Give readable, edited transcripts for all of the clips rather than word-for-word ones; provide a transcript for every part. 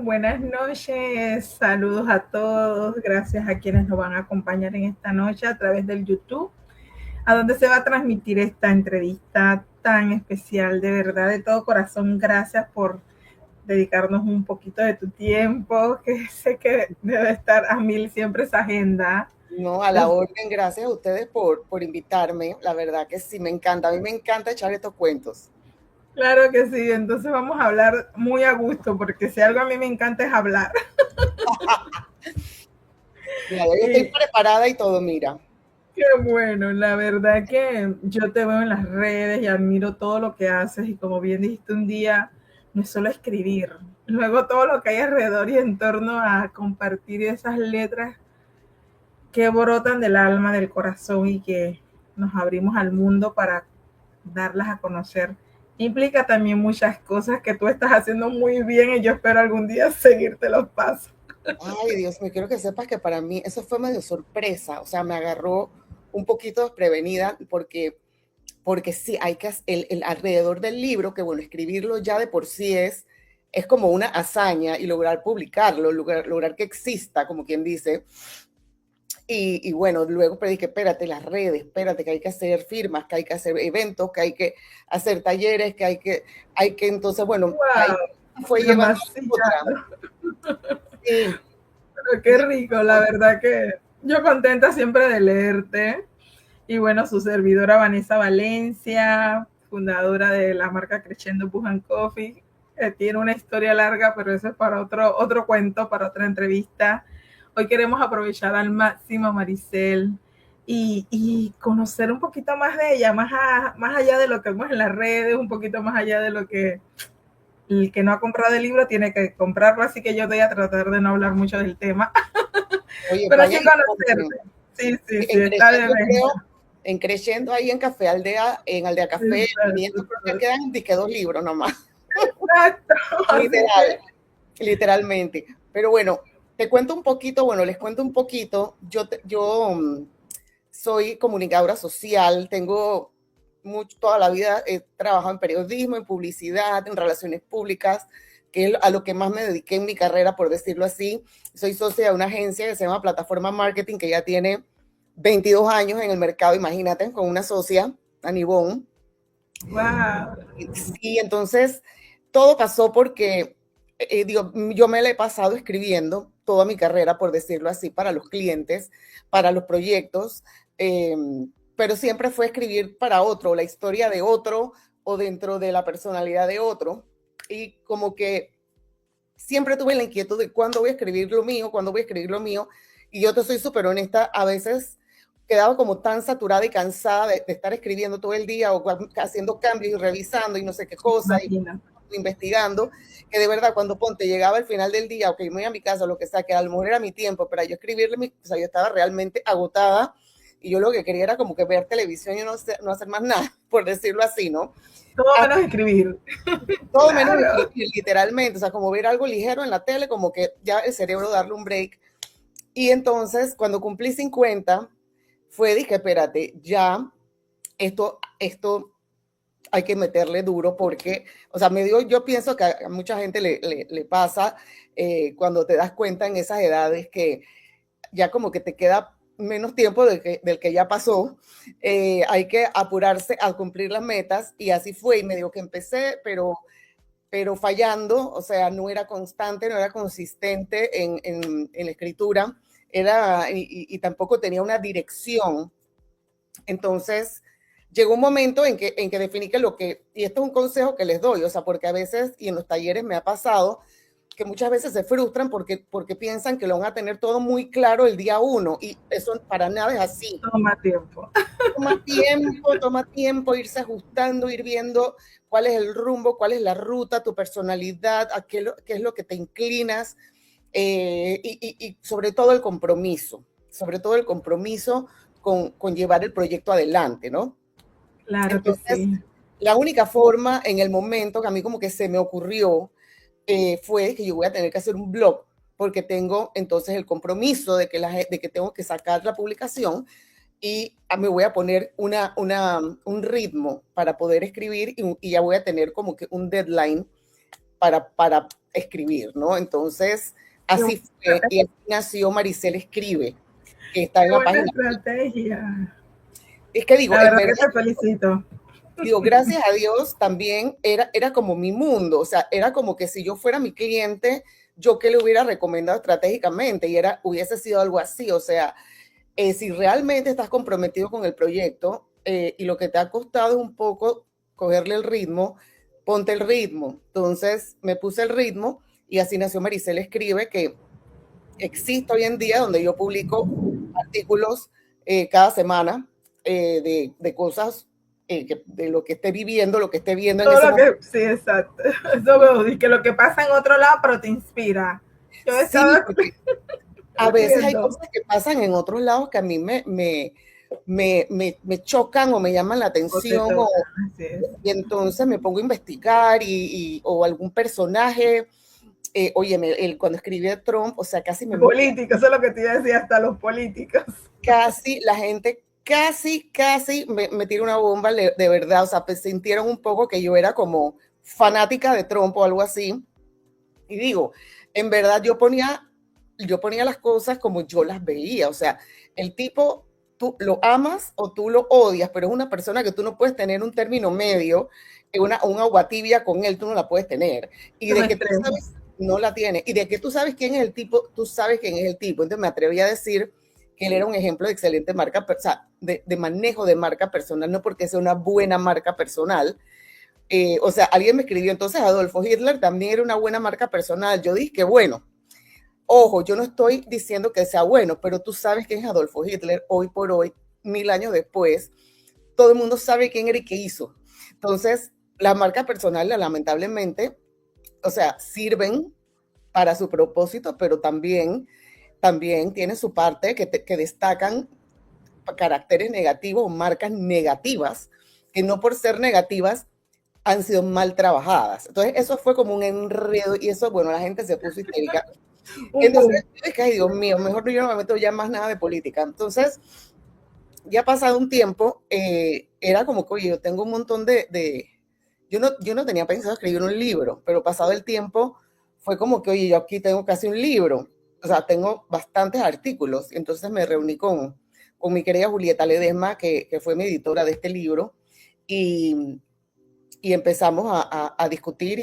buenas noches, saludos a todos, gracias a quienes nos van a acompañar en esta noche a través del YouTube, a donde se va a transmitir esta entrevista tan especial. De verdad, de todo corazón, gracias por dedicarnos un poquito de tu tiempo, que sé que debe estar a mil siempre esa agenda. No, a la orden, gracias a ustedes por invitarme. La verdad que sí, me encanta. A mí me encanta echar estos cuentos. Claro que sí, entonces vamos a hablar muy a gusto, porque si algo a mí me encanta es hablar. Mira, yo estoy Y preparada y todo, mira. qué bueno, la verdad que yo te veo en las redes y admiro todo lo que haces y como bien dijiste un día, no es solo escribir, luego todo lo que hay alrededor y en torno a compartir esas letras que brotan del alma, del corazón y que nos abrimos al mundo para darlas a conocer. Implica también muchas cosas que tú estás haciendo muy bien y yo espero algún día seguirte los pasos. Ay, Dios mío, quiero que sepas que para mí eso fue medio sorpresa. O sea, me agarró un poquito desprevenida porque sí, hay que, el alrededor del libro, que bueno, escribirlo ya de por sí es como una hazaña y lograr publicarlo, lograr que exista, como quien dice. Y bueno, luego pero dije, espérate, las redes, espérate, que hay que hacer firmas, que hay que hacer eventos, que hay que hacer talleres, que entonces, bueno, ahí ¡Wow! fue llevando otra. Demasiado. Sí, Pero qué rico, la verdad que yo contenta siempre de leerte. Y bueno, su servidora Vanessa Valencia, fundadora de la marca Crescendo Pujan Coffee, tiene una historia larga, pero eso es para otro cuento, para otra entrevista. Hoy queremos aprovechar al máximo a Maricel y conocer un poquito más de ella, más allá de lo que vemos en las redes, un poquito más allá de lo que el que no ha comprado el libro tiene que comprarlo, así que yo voy a tratar de no hablar mucho del tema, oye, pero sí vayan y compren. conocerte. Sí, sí, sí, En está de Creciendo, venta. creo, en Creciendo ahí en Café Aldea, en Aldea Café, Exacto, viendo, creo que quedan disque 2 libros nomás, exacto. Así literal, que, literalmente. Pero bueno, te cuento un poquito, bueno, les cuento un poquito. Yo soy comunicadora social, tengo toda la vida he trabajado en periodismo, en publicidad, en relaciones públicas, que es a lo que más me dediqué en mi carrera, por decirlo así. Soy socia de una agencia que se llama Plataforma Marketing, que ya tiene 22 años en el mercado, imagínate, con una socia, Anibón. wow. Sí, entonces todo pasó porque digo, yo me la he pasado escribiendo toda mi carrera, por decirlo así, para los clientes, para los proyectos, eh, pero siempre fue escribir para otro, la historia de otro o dentro de la personalidad de otro. Y como que siempre tuve la inquietud de cuándo voy a escribir lo mío, cuándo voy a escribir lo mío. Y yo te soy súper honesta, a veces quedaba como tan saturada y cansada de estar escribiendo todo el día o haciendo cambios y revisando y no sé qué cosa y Imagina. investigando, que de verdad cuando ponte llegaba al final del día, ok, me voy a mi casa o lo que sea, que a lo mejor era mi tiempo, pero yo escribirle, o sea, yo estaba realmente agotada y yo lo que quería era como que ver televisión y no hacer más nada, por decirlo así, ¿no? Todo menos escribir. Todo menos Claro. literalmente, o sea, como ver algo ligero en la tele, como que ya el cerebro darle un break. Y entonces, cuando cumplí 50, dije, espérate, ya esto hay que meterle duro porque, o sea, yo pienso que a mucha gente le pasa cuando te das cuenta en esas edades que ya como que te queda menos tiempo del que ya pasó, hay que apurarse a cumplir las metas y así fue y me digo que empecé, pero fallando, o sea, no era constante, no era consistente en la escritura, y tampoco tenía una dirección. Entonces, llegó un momento en que definí y esto es un consejo que les doy, o sea, porque a veces, y en los talleres me ha pasado, que muchas veces se frustran porque piensan que lo van a tener todo muy claro el día uno, y eso para nada es así. Toma tiempo. Toma tiempo irse ajustando, ir viendo cuál es el rumbo, cuál es la ruta, tu personalidad, qué es lo que te inclinas, y sobre todo el compromiso con llevar el proyecto adelante, ¿no? Claro que Entonces, sí. la única forma en el momento que a mí como que se me ocurrió fue que yo voy a tener que hacer un blog, porque tengo entonces el compromiso de que tengo que sacar la publicación y me voy a poner un ritmo para poder escribir y ya voy a tener como que un deadline para escribir, ¿no? Entonces, Qué, así fue, y así nació Maricel Escribe, que está en qué la buena página. estrategia. Es que digo, La en verdad verdad, que te felicito. digo, gracias a Dios también era como mi mundo, o sea, era como que si yo fuera mi cliente, yo que le hubiera recomendado estratégicamente y hubiese sido algo así, o sea, si realmente estás comprometido con el proyecto y lo que te ha costado es un poco cogerle el ritmo, ponte el ritmo. Entonces me puse el ritmo y así nació Maricel Escribe, que existe hoy en día, donde yo publico artículos cada semana de cosas, de lo que esté viviendo, lo que esté viendo en Todo ese lo momento. que, sí, exacto. Eso veo, y que lo que pasa en otro lado, pero te inspira. Yo he Sí, estado porque a veces hay viendo. cosas que pasan en otros lados que a mí me chocan o me llaman la O te atención, toca, así es. y entonces me pongo a investigar o algún personaje. Oye, cuando escribí a Trump, o sea, Políticos, eso es lo que te iba a decir, hasta los políticos. la gente casi me tira una bomba de verdad, o sea, pues sintieron un poco que yo era como fanática de Trump o algo así. Y digo, en verdad yo ponía las cosas como yo las veía, o sea, el tipo, tú lo amas o tú lo odias, pero es una persona que tú no puedes tener un término medio, una agua tibia con él, tú no la puedes tener. Y Los de que tú extremos. sabes, no la tienes. Y de que tú sabes quién es el tipo, tú sabes quién es el tipo. Entonces me atreví a decir que él era un ejemplo de excelente marca, o sea, de manejo de marca personal, no porque sea una buena marca personal, o sea, alguien me escribió, entonces Adolfo Hitler también era una buena marca personal. Yo dije que bueno, ojo, yo no estoy diciendo que sea bueno, pero tú sabes quién es Adolfo Hitler hoy por hoy, 1000 años después. Todo el mundo sabe quién era y qué hizo. Entonces, las marcas personales, lamentablemente, o sea, sirven para su propósito, pero también tienen su parte que destacan caracteres negativos o marcas negativas, que no por ser negativas han sido mal trabajadas. Entonces, eso fue como un enredo y eso, bueno, la gente se puso histérica. Un Entonces, boom. yo dije, ay, Dios mío, mejor yo no me meto ya más nada de política. Entonces, ya pasado un tiempo, era como que, oye, yo tengo un montón yo no tenía pensado escribir un libro, pero pasado el tiempo fue como que, oye, yo aquí tengo casi un libro, o sea, tengo bastantes artículos. Y entonces me reuní con mi querida Julieta Ledesma, que fue mi editora de este libro, y, y empezamos a discutir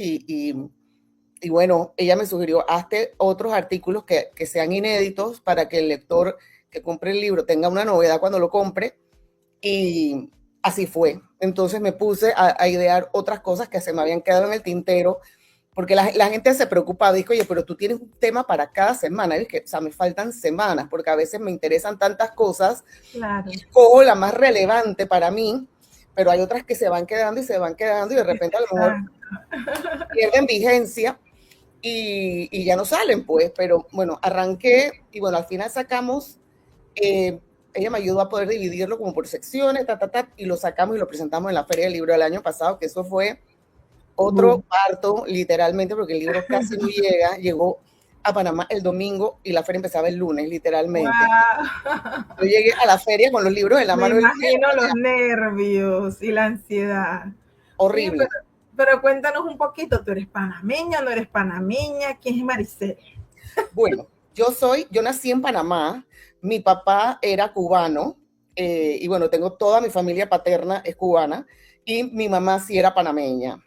y bueno, ella me sugirió, hazte otros artículos que sean inéditos para que el lector que compre el libro tenga una novedad cuando lo compre. Y así fue. Entonces me puse a idear otras cosas que se me habían quedado en el tintero, porque la gente se preocupa, dijo, oye, pero tú tienes un tema para cada semana. Es que, o sea, me faltan semanas, porque a veces me interesan tantas cosas Claro. y cojo la más relevante para mí, pero hay otras que se van quedando y se van quedando y de repente a lo mejor Exacto. pierden vigencia y ya no salen, pues, pero bueno, arranqué y bueno, al final sacamos, ella me ayudó a poder dividirlo como por secciones, y lo sacamos y lo presentamos en la Feria del Libro del año pasado, que eso fue otro Boom. parto, literalmente, porque el libro casi no llegó a Panamá el domingo y la feria empezaba el lunes, literalmente. Wow. Yo llegué a la feria con los libros en la Me mano del lunes, imagino los nervios y la ansiedad. Oye, horrible. pero cuéntanos un poquito, ¿tú eres panameña, no eres panameña? ¿Quién es Maricel? Bueno, yo nací en Panamá, mi papá era cubano, y bueno, tengo toda mi familia paterna es cubana, y mi mamá sí era panameña.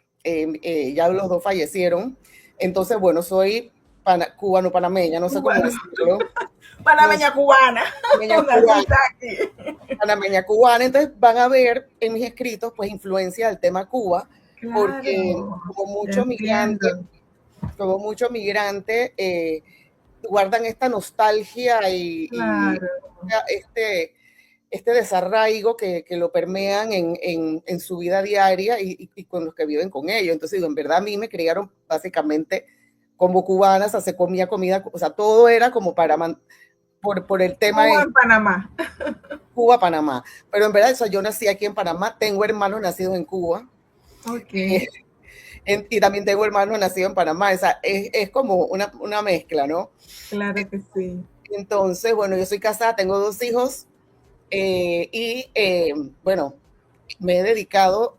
Ya los dos fallecieron, entonces, bueno, soy cubano-panameña, no sé cómo Cubano. decirlo, no sé, Panameña cubana. panameña cubana, Naciste aquí. panameña cubana, entonces van a ver en mis escritos, pues, influencia del tema Cuba, porque Claro, te entiendo. como mucho migrante, guardan esta nostalgia y Claro. este desarraigo que lo permean en su vida diaria y con los que viven con ellos. Entonces, digo, en verdad a mí me criaron básicamente como cubanas, o sea, se comía comida, o sea, todo era como por el tema Cuba de en Panamá. Cuba, Panamá. Pero en verdad, o sea, yo nací aquí en Panamá, tengo hermanos nacidos en Cuba, Ok, eh, y también tengo hermanos nacidos en Panamá. O sea, es como una mezcla, ¿no? claro que sí. Entonces, bueno, yo soy casada, tengo 2 hijos, y bueno, me he dedicado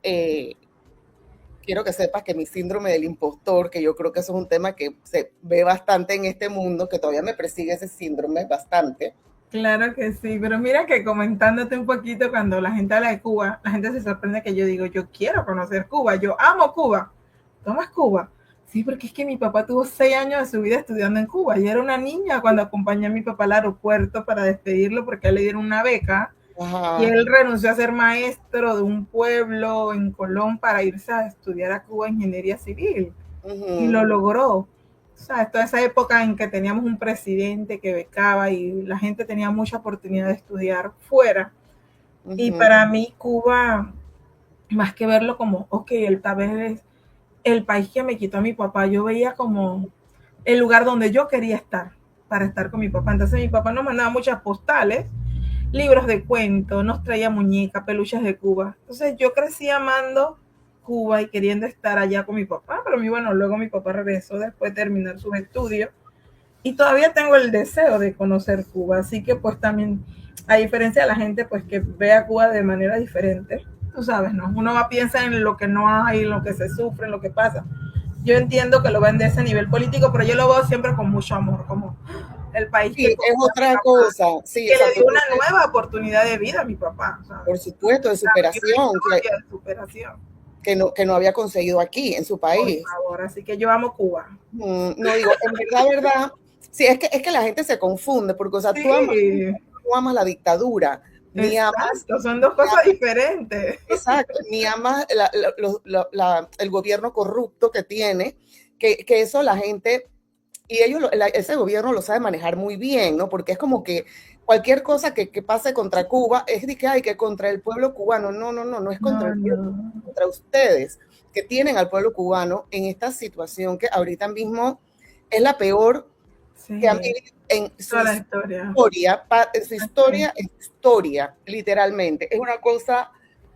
quiero que sepas que mi síndrome del impostor, que yo creo que eso es un tema que se ve bastante en este mundo, que todavía me persigue ese síndrome bastante. Claro que sí, pero mira que comentándote un poquito, cuando la gente habla de Cuba, la gente se sorprende que yo digo, yo quiero conocer Cuba, yo amo Cuba. ¿Tomas Cuba? Sí, porque es que mi papá tuvo 6 años de su vida estudiando en Cuba. Y era una niña cuando acompañé a mi papá al aeropuerto para despedirlo porque a él le dieron una beca. Y Ajá. él renunció a ser maestro de un pueblo en Colón para irse a estudiar a Cuba ingeniería civil. Y lo Ujú, logró. O sea, toda esa época en que teníamos un presidente que becaba y la gente tenía mucha oportunidad de estudiar fuera. Y ujú. para mí Cuba, más que verlo como, ok, el tal vez es el país que me quitó a mi papá, yo veía como el lugar donde yo quería estar para estar con mi papá. Entonces mi papá nos mandaba muchas postales, libros de cuentos, nos traía muñecas, peluches de Cuba. Entonces yo crecí amando Cuba y queriendo estar allá con mi papá, pero bueno, luego mi papá regresó después de terminar sus estudios y todavía tengo el deseo de conocer Cuba, así que pues también, a diferencia de la gente pues que ve a Cuba de manera diferente, tú sabes, ¿no? Uno va piensa en lo que no hay, en lo que se sufre, en lo que pasa. Yo entiendo que lo ven de ese nivel político, pero yo lo veo siempre con mucho amor, como el país Sí, que es cogió a mi otra papá cosa. y Sí, que le exacto. dio una nueva oportunidad de vida a mi papá, ¿sabes? Por supuesto, de Una superación historia de superación, que no había conseguido aquí, en su por país. favor. Así que yo amo Cuba. No digo, en verdad, sí, es que la gente se confunde, porque, o sea, Sí, tú amas la dictadura, ni amas, exacto, son dos ni cosas diferentes. exacto, ni amas el gobierno corrupto que tiene, que eso la gente, y ellos, ese gobierno lo sabe manejar muy bien, ¿no? Porque es como que cualquier cosa que pase contra Cuba es de que hay que contra el pueblo cubano. No, no, no, no es contra No, el pueblo, no. es contra ustedes que tienen al pueblo cubano en esta situación que ahorita mismo es la peor que han Sí, vivido en su toda la historia. historia, su Okay. historia es historia, literalmente. Es una cosa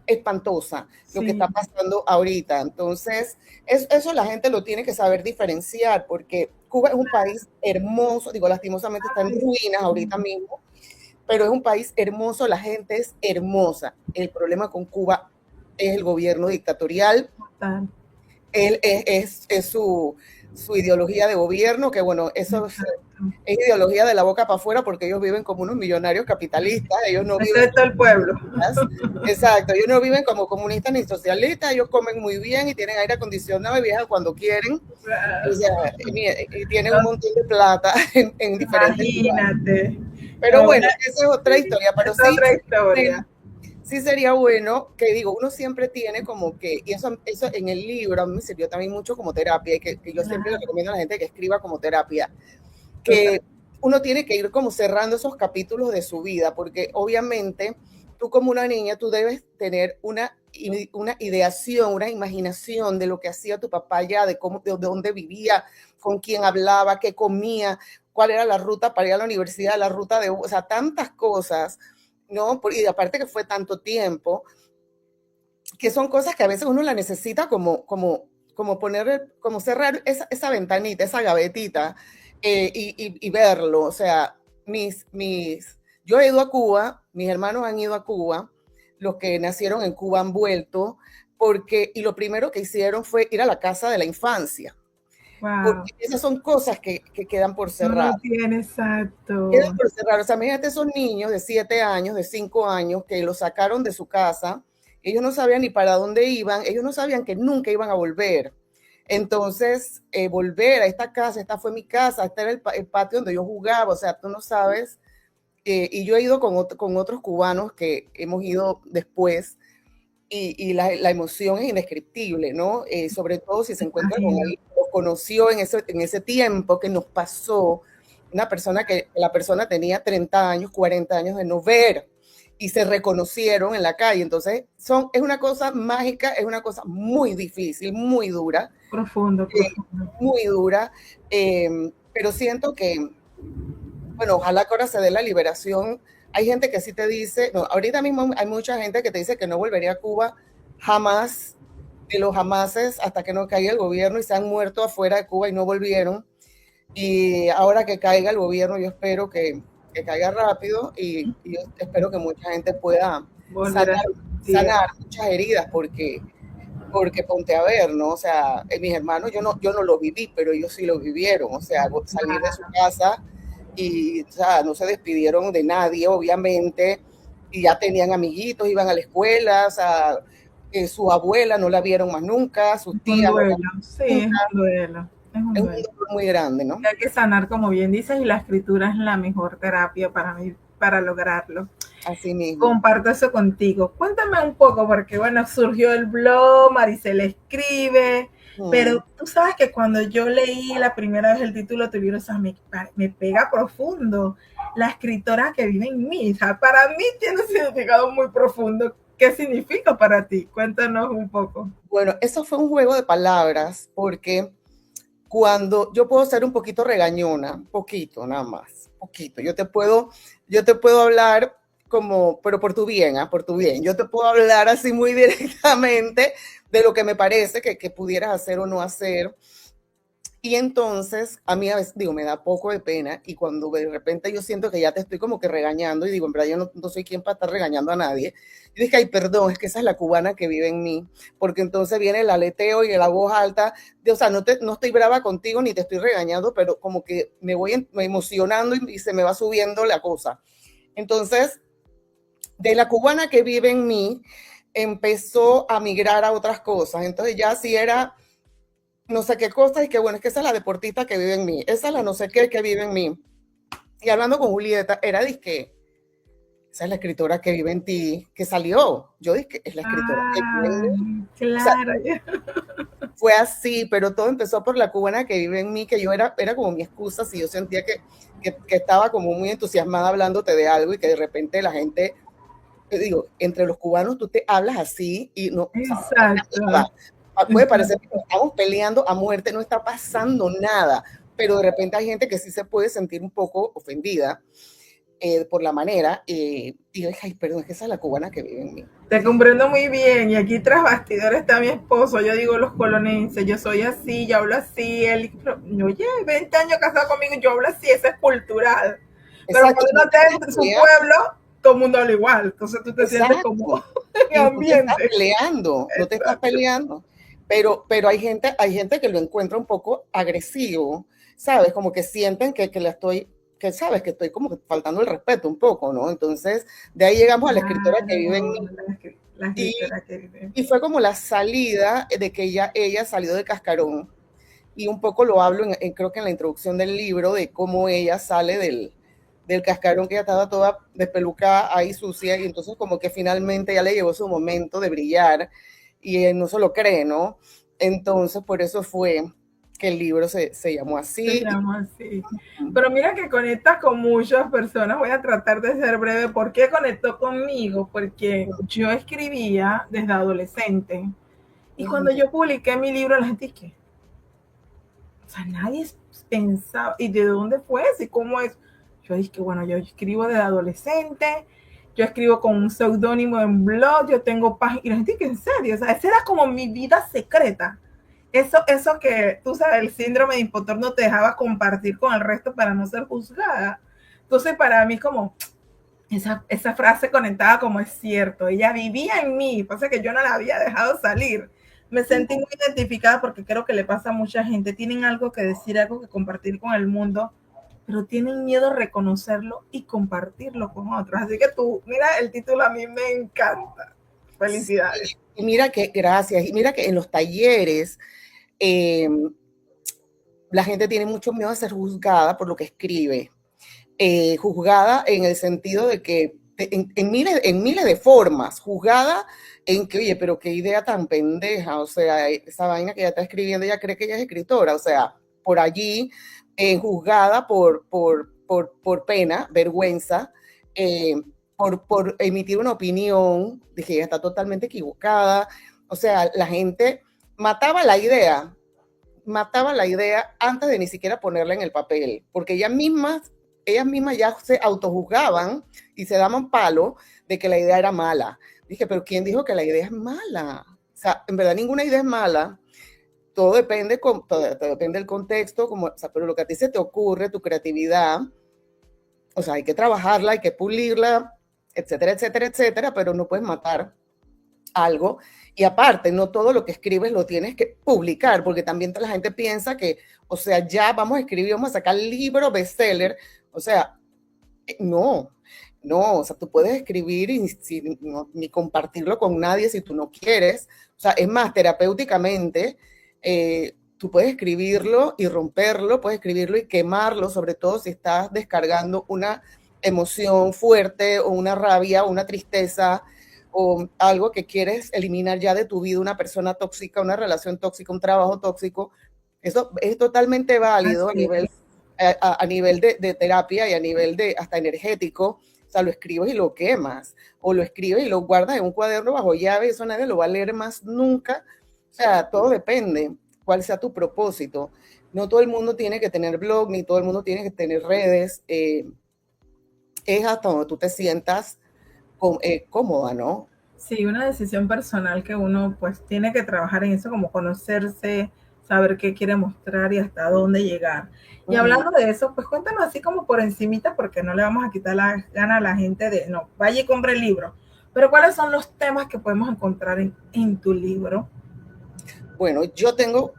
espantosa lo que está Sí, pasando ahorita. Entonces, eso la gente lo tiene que saber diferenciar, porque Cuba es un país hermoso, digo, lastimosamente está en ay, ruinas ahorita mismo, pero es un país hermoso, la gente es hermosa. El problema con Cuba es el gobierno dictatorial, total, él es su ideología de gobierno, que bueno, eso exacto. es ideología de la boca para afuera porque ellos viven como unos millonarios capitalistas, ellos no viven Excepto el pueblo. exacto, ellos no viven como comunistas ni socialistas, ellos comen muy bien y tienen aire acondicionado y viajan cuando quieren, o sea, y tienen un montón de plata en diferentes lugares. Imagínate. Pero No, bueno, bueno, esa es otra sí, historia, pero es otra bueno, historia. sí sería bueno que digo, uno siempre tiene como que, y eso en el libro a mí me sirvió también mucho como terapia, y que yo siempre le Claro, recomiendo a la gente que escriba como terapia, total. que uno tiene que ir como cerrando esos capítulos de su vida, porque obviamente tú como una niña, tú debes tener una ideación, una imaginación de lo que hacía tu papá ya, de cómo, de dónde vivía, con quién hablaba, qué comía, cuál era la ruta para ir a la universidad, la ruta de, o sea, tantas cosas, ¿no? Y aparte que fue tanto tiempo, que son cosas que a veces uno la necesita como poner, como cerrar esa ventanita, esa gavetita y verlo. O sea, yo he ido a Cuba, mis hermanos han ido a Cuba, los que nacieron en Cuba han vuelto, y lo primero que hicieron fue ir a la casa de la infancia, Wow. porque esas son cosas que quedan por No cerrar. lo tiene Quedan exacto. por cerrar. O sea, imagínate esos niños de 7 años, de 5 años, que los sacaron de su casa, ellos no sabían ni para dónde iban, ellos no sabían que nunca iban a volver. Entonces, volver a esta casa, esta fue mi casa, este era el patio donde yo jugaba, o sea, tú no sabes. Y yo he ido con otros cubanos que hemos ido después, y la emoción es indescriptible, ¿no? Sobre todo si se Me encuentra con imagino. alguien que lo conoció en ese tiempo que nos pasó, una persona que la persona tenía 30 años, 40 años de no ver y se reconocieron en la calle. Entonces, es una cosa mágica, es una cosa muy difícil, Profundo, profundo. muy dura, pero siento que bueno, ojalá que ahora se dé la liberación. Hay gente que sí te dice, no, ahorita mismo hay mucha gente que te dice que no volvería a Cuba jamás, de los jamases, hasta que no caiga el gobierno, y se han muerto afuera de Cuba y no volvieron. Y ahora que caiga el gobierno, yo espero que caiga rápido, y yo espero que mucha gente pueda Volver sanar, a... Sí, sanar muchas heridas, porque porque ponte a ver, ¿no? O sea, mis hermanos yo no lo viví, pero ellos sí lo vivieron, o sea, salir de su casa y, o sea, no se despidieron de nadie, obviamente, y ya tenían amiguitos, iban a la escuela, o sea, su abuela no la vieron más nunca, sus Es un tías no la duelo, vieron sí, es nunca, un duelo, es un es un duelo. dolor muy grande, ¿no? Hay que sanar, como bien dices, y la escritura es la mejor terapia para mí, para lograrlo. Así mismo. Comparto eso contigo. Cuéntame un poco, porque bueno, surgió el blog, Maricel escribe, Mm. pero tú sabes que cuando yo leí la primera vez el título de tu libro, o sea, me pega profundo. La escritora que vive en mí, o sea, para mí tiene un significado muy profundo. ¿Qué significa para ti? Cuéntanos un poco. Bueno, eso fue un juego de palabras, porque cuando yo puedo ser un poquito regañona, poquito nada más, poquito. Yo te puedo hablar como, pero por tu bien, ¿ah? Por tu bien. Yo te puedo hablar así muy directamente de lo que me parece que pudieras hacer o no hacer. Y entonces, a mí a veces, digo, me da poco de pena y cuando de repente yo siento que ya te estoy como que regañando y digo, en verdad yo no soy quien para estar regañando a nadie, yo dije, ay, perdón, es que esa es la cubana que vive en mí, porque entonces viene el aleteo y la voz alta, o sea, no estoy brava contigo ni te estoy regañando, pero como que me voy emocionando y se me va subiendo la cosa. Entonces, de la cubana que vive en mí, empezó a migrar a otras cosas, entonces ya si era no sé qué cosa, y que bueno, es que esa es la deportista que vive en mí, esa es la no sé qué que vive en mí. Y hablando con Julieta, era disque, esa es la escritora que vive en ti, que salió. Yo dije, es la escritora que vive en Ah, mí. O sea, claro. fue así, pero todo empezó por la cubana que vive en mí, que yo era como mi excusa, si yo sentía que estaba como muy entusiasmada hablándote de algo y que de repente la gente, te digo, entre los cubanos tú te hablas así y no, o sea, Exacto. nada. Puede parecer Exacto. que estamos peleando a muerte, no está pasando nada, pero de repente hay gente que sí se puede sentir un poco ofendida por la manera, y yo dije, ay, perdón, es que esa es la cubana que vive en mí. Te comprendo muy bien. Y aquí tras bastidores está mi esposo. Yo digo los colonenses, yo soy así, yo hablo así. Él, oye, 20 años casado conmigo, yo hablo así, eso es cultural. Pero Exacto, cuando y no uno está estamos en su peleando, pueblo, todo el mundo habla igual. Entonces tú te sientes como exacto, en y no te estás ambiente. peleando, no te estás Exacto. peleando, pero hay gente que lo encuentra un poco agresivo, ¿sabes? Como que sienten que la estoy, que sabes, que estoy como que faltando el respeto un poco, ¿no? Entonces, de ahí llegamos a la escritora que vive en Claro, mí, la y, escritora que vive. y fue como la salida de que ella salió de Cascarón, y un poco lo hablo creo que en la introducción del libro, de cómo ella sale del cascarón, que ya estaba toda despelucada ahí sucia, y entonces como que finalmente ya le llegó su momento de brillar, y él no se lo cree, ¿no? Entonces por eso fue que el libro se llamó Se así. llama así. Pero mira que conectas con muchas personas. Voy a tratar de ser breve. ¿Por qué conectó conmigo? Porque yo escribía desde adolescente. Y cuando yo publiqué mi libro, la gente dice, o sea, nadie pensaba, ¿y de dónde fue? ¿Y cómo es? Yo dije, bueno, yo escribo desde adolescente, yo escribo con un seudónimo en blog, yo tengo páginas, y la gente dice, ¿en serio? O sea, esa era como mi vida secreta. Eso que, tú sabes, el síndrome de impostor no te dejaba compartir con el resto para no ser juzgada. Entonces, para mí, como, esa frase conectada como es cierto, ella vivía en mí, pasa que yo no la había dejado salir. Me sentí muy identificada porque creo que le pasa a mucha gente, tienen algo que decir, algo que compartir con el mundo, pero tienen miedo a reconocerlo y compartirlo con otros. Así que tú, mira, el título a mí me encanta. Felicidades. Y mira que, gracias, y mira que en los talleres eh, la gente tiene mucho miedo a ser juzgada por lo que escribe. Juzgada en el sentido de que en miles de formas, juzgada en que, oye, pero qué idea tan pendeja, o sea, esa vaina que ella está escribiendo, ella cree que ella es escritora, o sea, por allí, juzgada por pena, vergüenza, eh, por emitir una opinión, dije, ella está totalmente equivocada, o sea, la gente mataba la idea antes de ni siquiera ponerla en el papel, porque ellas mismas ya se autojuzgaban y se daban palo de que la idea era mala. Dije, pero ¿quién dijo que la idea es mala? O sea, en verdad ninguna idea es mala. Todo depende del contexto, como, o sea, pero lo que a ti se te ocurre, tu creatividad, o sea, hay que trabajarla, hay que pulirla, etcétera, etcétera, etcétera, pero no puedes matar algo. Y aparte, no todo lo que escribes lo tienes que publicar, porque también la gente piensa que, o sea, ya vamos a escribir, vamos a sacar libro bestseller. O sea, no, no, o sea, tú puedes escribir y ni compartirlo con nadie si tú no quieres. O sea, es más, terapéuticamente, tú puedes escribirlo y romperlo, puedes escribirlo y quemarlo, sobre todo si estás descargando una emoción fuerte o una rabia o una tristeza o algo que quieres eliminar ya de tu vida, una persona tóxica, una relación tóxica, un trabajo tóxico. Eso es totalmente válido a nivel de terapia y a nivel de hasta energético. O sea, lo escribes y lo quemas, o lo escribes y lo guardas en un cuaderno bajo llave, eso nadie lo va a leer más nunca. O sea, todo depende cuál sea tu propósito. No todo el mundo tiene que tener blog, ni todo el mundo tiene que tener redes. Es hasta donde tú te sientas cómoda, ¿no? Sí, una decisión personal que uno pues tiene que trabajar en eso, como conocerse, saber qué quiere mostrar y hasta dónde llegar. Y hablando de eso, pues cuéntanos así como por encimita, porque no le vamos a quitar la gana a la gente de, no, vaya y compre el libro. Pero ¿cuáles son los temas que podemos encontrar en tu libro? Bueno, yo tengo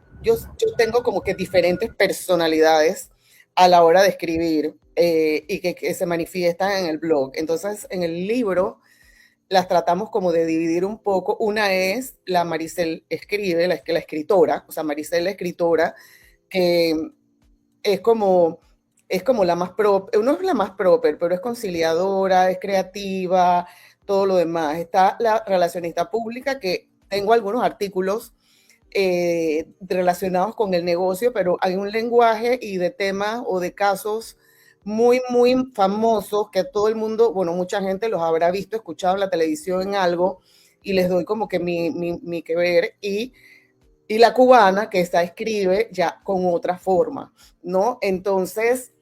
como que diferentes personalidades a la hora de escribir y que se manifiestan en el blog. Entonces, en el libro las tratamos como de dividir un poco. Una es la Maricel escribe, la escritora, o sea, Maricel la escritora, que es como la más proper, no es la más proper, pero es conciliadora, es creativa, todo lo demás. Está la relacionista pública, que tengo algunos artículos relacionados con el negocio, pero hay un lenguaje y de temas o de casos muy, muy famosos que todo el mundo, bueno, mucha gente los habrá visto, escuchado en la televisión en algo, y les doy como que mi que ver. Y la cubana, que esta escribe ya con otra forma, ¿no? Entonces,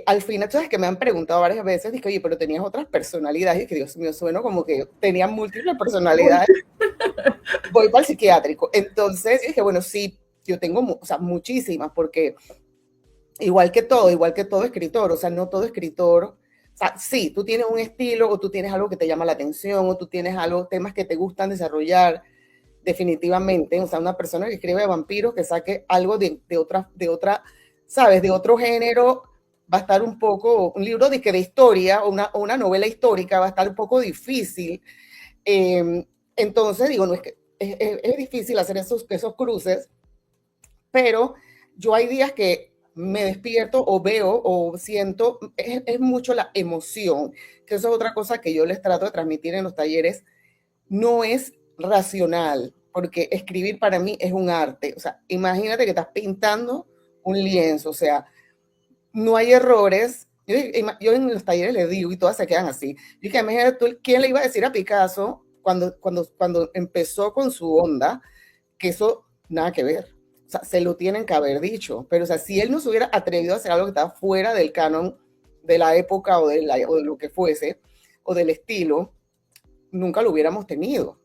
al final, sabes que me han preguntado varias veces, dije, oye, pero tenías otras personalidades, y que Dios mío, suena como que tenía múltiples personalidades. Voy para el psiquiátrico. Entonces dije, bueno, sí, yo tengo, o sea, muchísimas, porque igual que todo escritor, o sea, no todo escritor, o sea, sí, tú tienes un estilo o tú tienes algo que te llama la atención o tú tienes algo, temas que te gustan desarrollar, definitivamente. O sea, una persona que escribe de vampiros, que saque algo de otra, ¿sabes? De otro género, va a estar un poco, un libro de historia o una novela histórica va a estar un poco difícil. Entonces, digo, no es que es difícil hacer esos cruces, pero yo hay días que me despierto o veo o siento, es mucho la emoción, que eso es otra cosa que yo les trato de transmitir en los talleres. No es racional, porque escribir para mí es un arte. O sea, imagínate que estás pintando un lienzo, o sea, no hay errores. Yo en los talleres les digo y todas se quedan así. Y que imagínate tú, ¿quién le iba a decir a Picasso cuando empezó con su onda que eso nada que ver? O sea, se lo tienen que haber dicho. Pero, o sea, si él no se hubiera atrevido a hacer algo que estaba fuera del canon de la época o de lo que fuese, o del estilo, nunca lo hubiéramos tenido.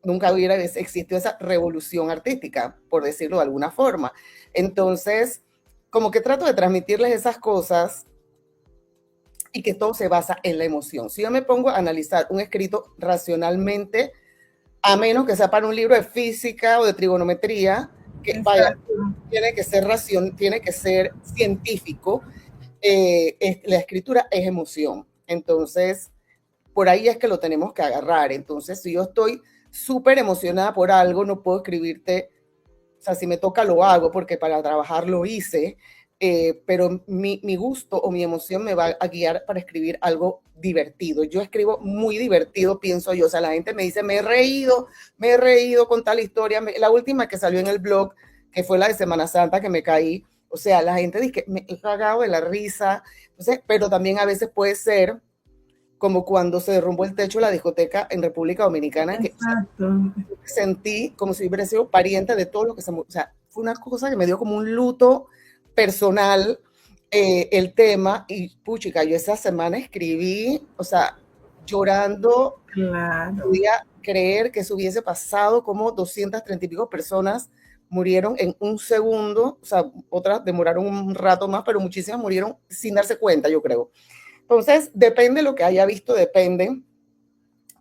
Nunca hubiera existido esa revolución artística, por decirlo de alguna forma. Entonces, como que trato de transmitirles esas cosas y que todo se basa en la emoción. Si yo me pongo a analizar un escrito racionalmente, a menos que sea para un libro de física o de trigonometría, que vaya, tiene que ser científico, la escritura es emoción. Entonces, por ahí es que lo tenemos que agarrar. Entonces, si yo estoy súper emocionada por algo, no puedo escribirte, o sea, si me toca lo hago porque para trabajar lo hice, pero mi gusto o mi emoción me va a guiar para escribir algo divertido. Yo escribo muy divertido, pienso yo. O sea, la gente me dice, me he reído con tal historia. La última que salió en el blog, que fue la de Semana Santa, que me caí. O sea, la gente dice que me he cagado de la risa. Entonces, pero también a veces puede ser como cuando se derrumbó el techo de la discoteca en República Dominicana, que sentí como si hubiera sido pariente de todo lo que se... O sea, fue una cosa que me dio como un luto personal el tema, y puchica, yo esa semana escribí, o sea, llorando, claro. podía creer que eso hubiese pasado, como 230 y pico personas murieron en un segundo, o sea, otras demoraron un rato más, pero muchísimas murieron sin darse cuenta, yo creo. Entonces, depende de lo que haya visto, depende,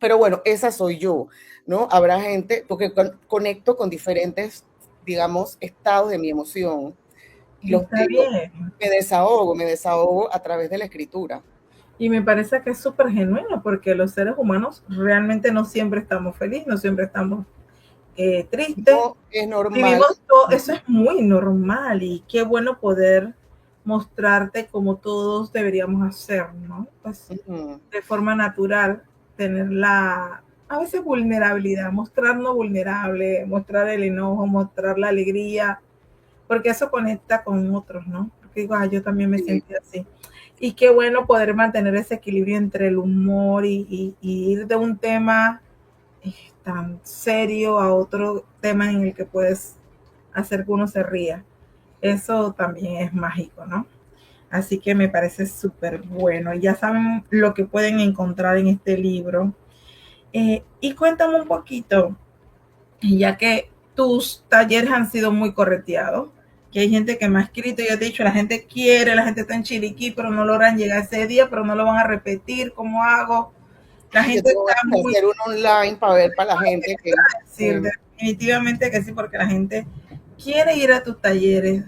Pero bueno, esa soy yo, ¿no? Habrá gente, porque conecto con diferentes, digamos, estados de mi emoción y Y está bien. me desahogo a través de la escritura. Y me parece que es súper genuino porque los seres humanos realmente no siempre estamos felices, no siempre estamos tristes. No es normal. Vivimos todo, eso es muy normal y qué bueno poder mostrarte como todos deberíamos hacer, ¿no? Pues Ujú. de forma natural, tener la, a veces vulnerabilidad, mostrarnos vulnerable, mostrar el enojo, mostrar la alegría, porque eso conecta con otros, ¿no? Porque digo, ah, yo también me Sí, sentí así. Y qué bueno poder mantener ese equilibrio entre el humor y ir de un tema tan serio a otro tema en el que puedes hacer que uno se ría. Eso también es mágico, ¿no? Así que me parece súper bueno. Ya saben lo que pueden encontrar en este libro. Y cuéntame un poquito, ya que tus talleres han sido muy correteados, que hay gente que me ha escrito y yo te he dicho, la gente quiere, la gente está en Chiriquí, pero no logran llegar ese día, pero no lo van a repetir, ¿cómo hago? La yo gente tengo está ganas de muy hacer un online para ver para la gente que... decir, definitivamente que sí, porque la gente quiere ir a tus talleres.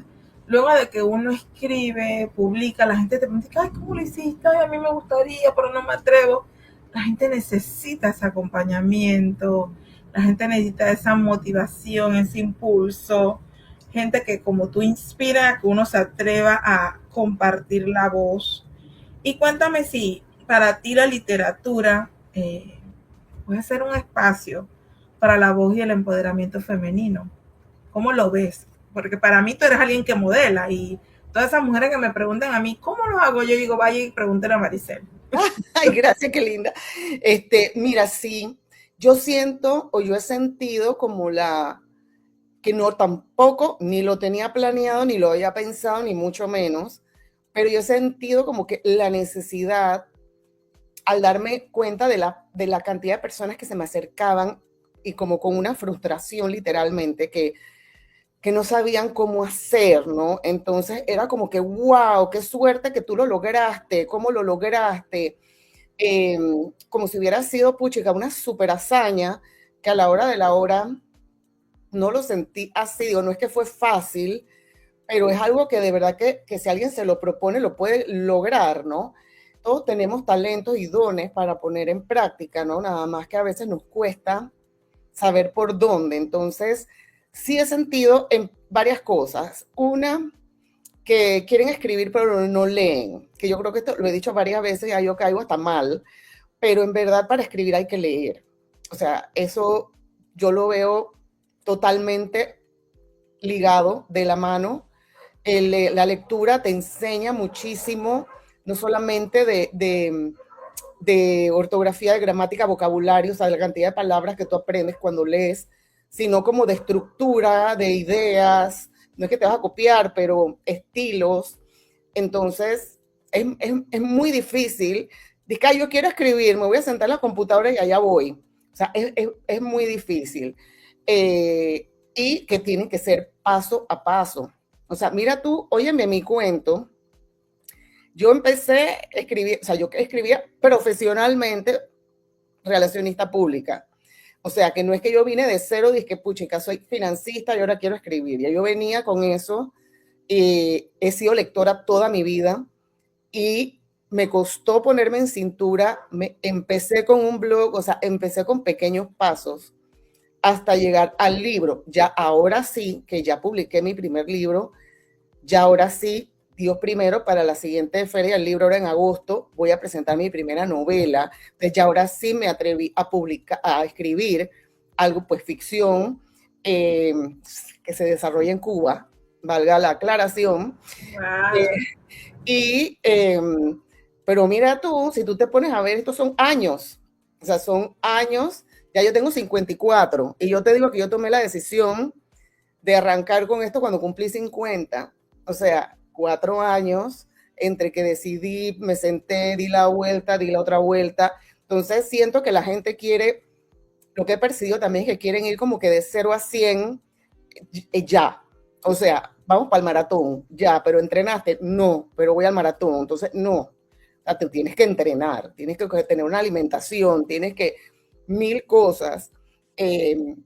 Luego de que uno escribe, publica, la gente te pregunta, ay, ¿cómo lo hiciste? Ay, a mí me gustaría, pero no me atrevo. La gente necesita ese acompañamiento, la gente necesita esa motivación, ese impulso. Gente que como tú inspira a que uno se atreva a compartir la voz. Y cuéntame si para ti la literatura puede ser un espacio para la voz y el empoderamiento femenino. ¿Cómo lo ves? Porque para mí tú eres alguien que modela y todas esas mujeres que me preguntan a mí, ¿cómo lo hago? Yo digo, vaya y pregúntale a Maricel. Ay, gracias, qué linda. Mira, sí, yo siento o yo he sentido como que no tampoco, ni lo tenía planeado, ni lo había pensado, ni mucho menos, pero yo he sentido como que la necesidad al darme cuenta de la cantidad de personas que se me acercaban y como con una frustración literalmente que no sabían cómo hacer, ¿no? Entonces era como que, wow, qué suerte que tú lo lograste, cómo lo lograste, eh, como si hubiera sido, puchica, una super hazaña que a la hora de la hora no lo sentí así, digo, no es que fue fácil, pero es algo que de verdad que si alguien se lo propone, lo puede lograr, ¿no? Todos tenemos talentos y dones para poner en práctica, ¿no? Nada más que a veces nos cuesta saber por dónde. Entonces, sí he sentido en varias cosas. Una, que quieren escribir pero no leen, que yo creo que esto lo he dicho varias veces, ya yo caigo hasta mal, pero en verdad para escribir hay que leer. O sea, eso yo lo veo totalmente ligado de la mano. La lectura te enseña muchísimo, no solamente de ortografía, de gramática, vocabulario, o sea, de la cantidad de palabras que tú aprendes cuando lees, sino como de estructura, de ideas, no es que te vas a copiar, pero estilos. Entonces, es muy difícil. Dice, yo quiero escribir, me voy a sentar en la computadora y allá voy. O sea, es muy difícil. Y que tiene que ser paso a paso. O sea, mira tú, óyeme mi cuento. Yo empecé a escribir, o sea, yo escribía profesionalmente relacionista pública. O sea, que no es que yo vine de cero, dije que puchica, soy financista y ahora quiero escribir. Ya yo venía con eso y he sido lectora toda mi vida y me costó ponerme en cintura. Empecé con un blog, o sea, empecé con pequeños pasos hasta llegar al libro. Ya ahora sí, que ya publiqué mi primer libro, ya ahora sí, Dios primero, para la siguiente feria del libro, ahora en agosto, voy a presentar mi primera novela. Entonces ya ahora sí me atreví a publicar, a escribir algo, pues ficción, que se desarrolla en Cuba, valga la aclaración. Eh, Wow. y, eh, pero mira tú, si tú te pones a ver, estos son años, o sea, son años, ya yo tengo 54 y yo te digo que yo tomé la decisión de arrancar con esto cuando cumplí 50, o sea, 4 años entre que decidí, me senté, di la vuelta, di la otra vuelta. Entonces siento que la gente quiere, lo que he percibido también es que quieren ir como que de 0 a 100 ya. O sea, vamos para el maratón, ya, pero entrenaste, no, pero voy al maratón, entonces no. O sea, te tienes que entrenar, tienes que tener una alimentación, tienes que mil cosas. eh,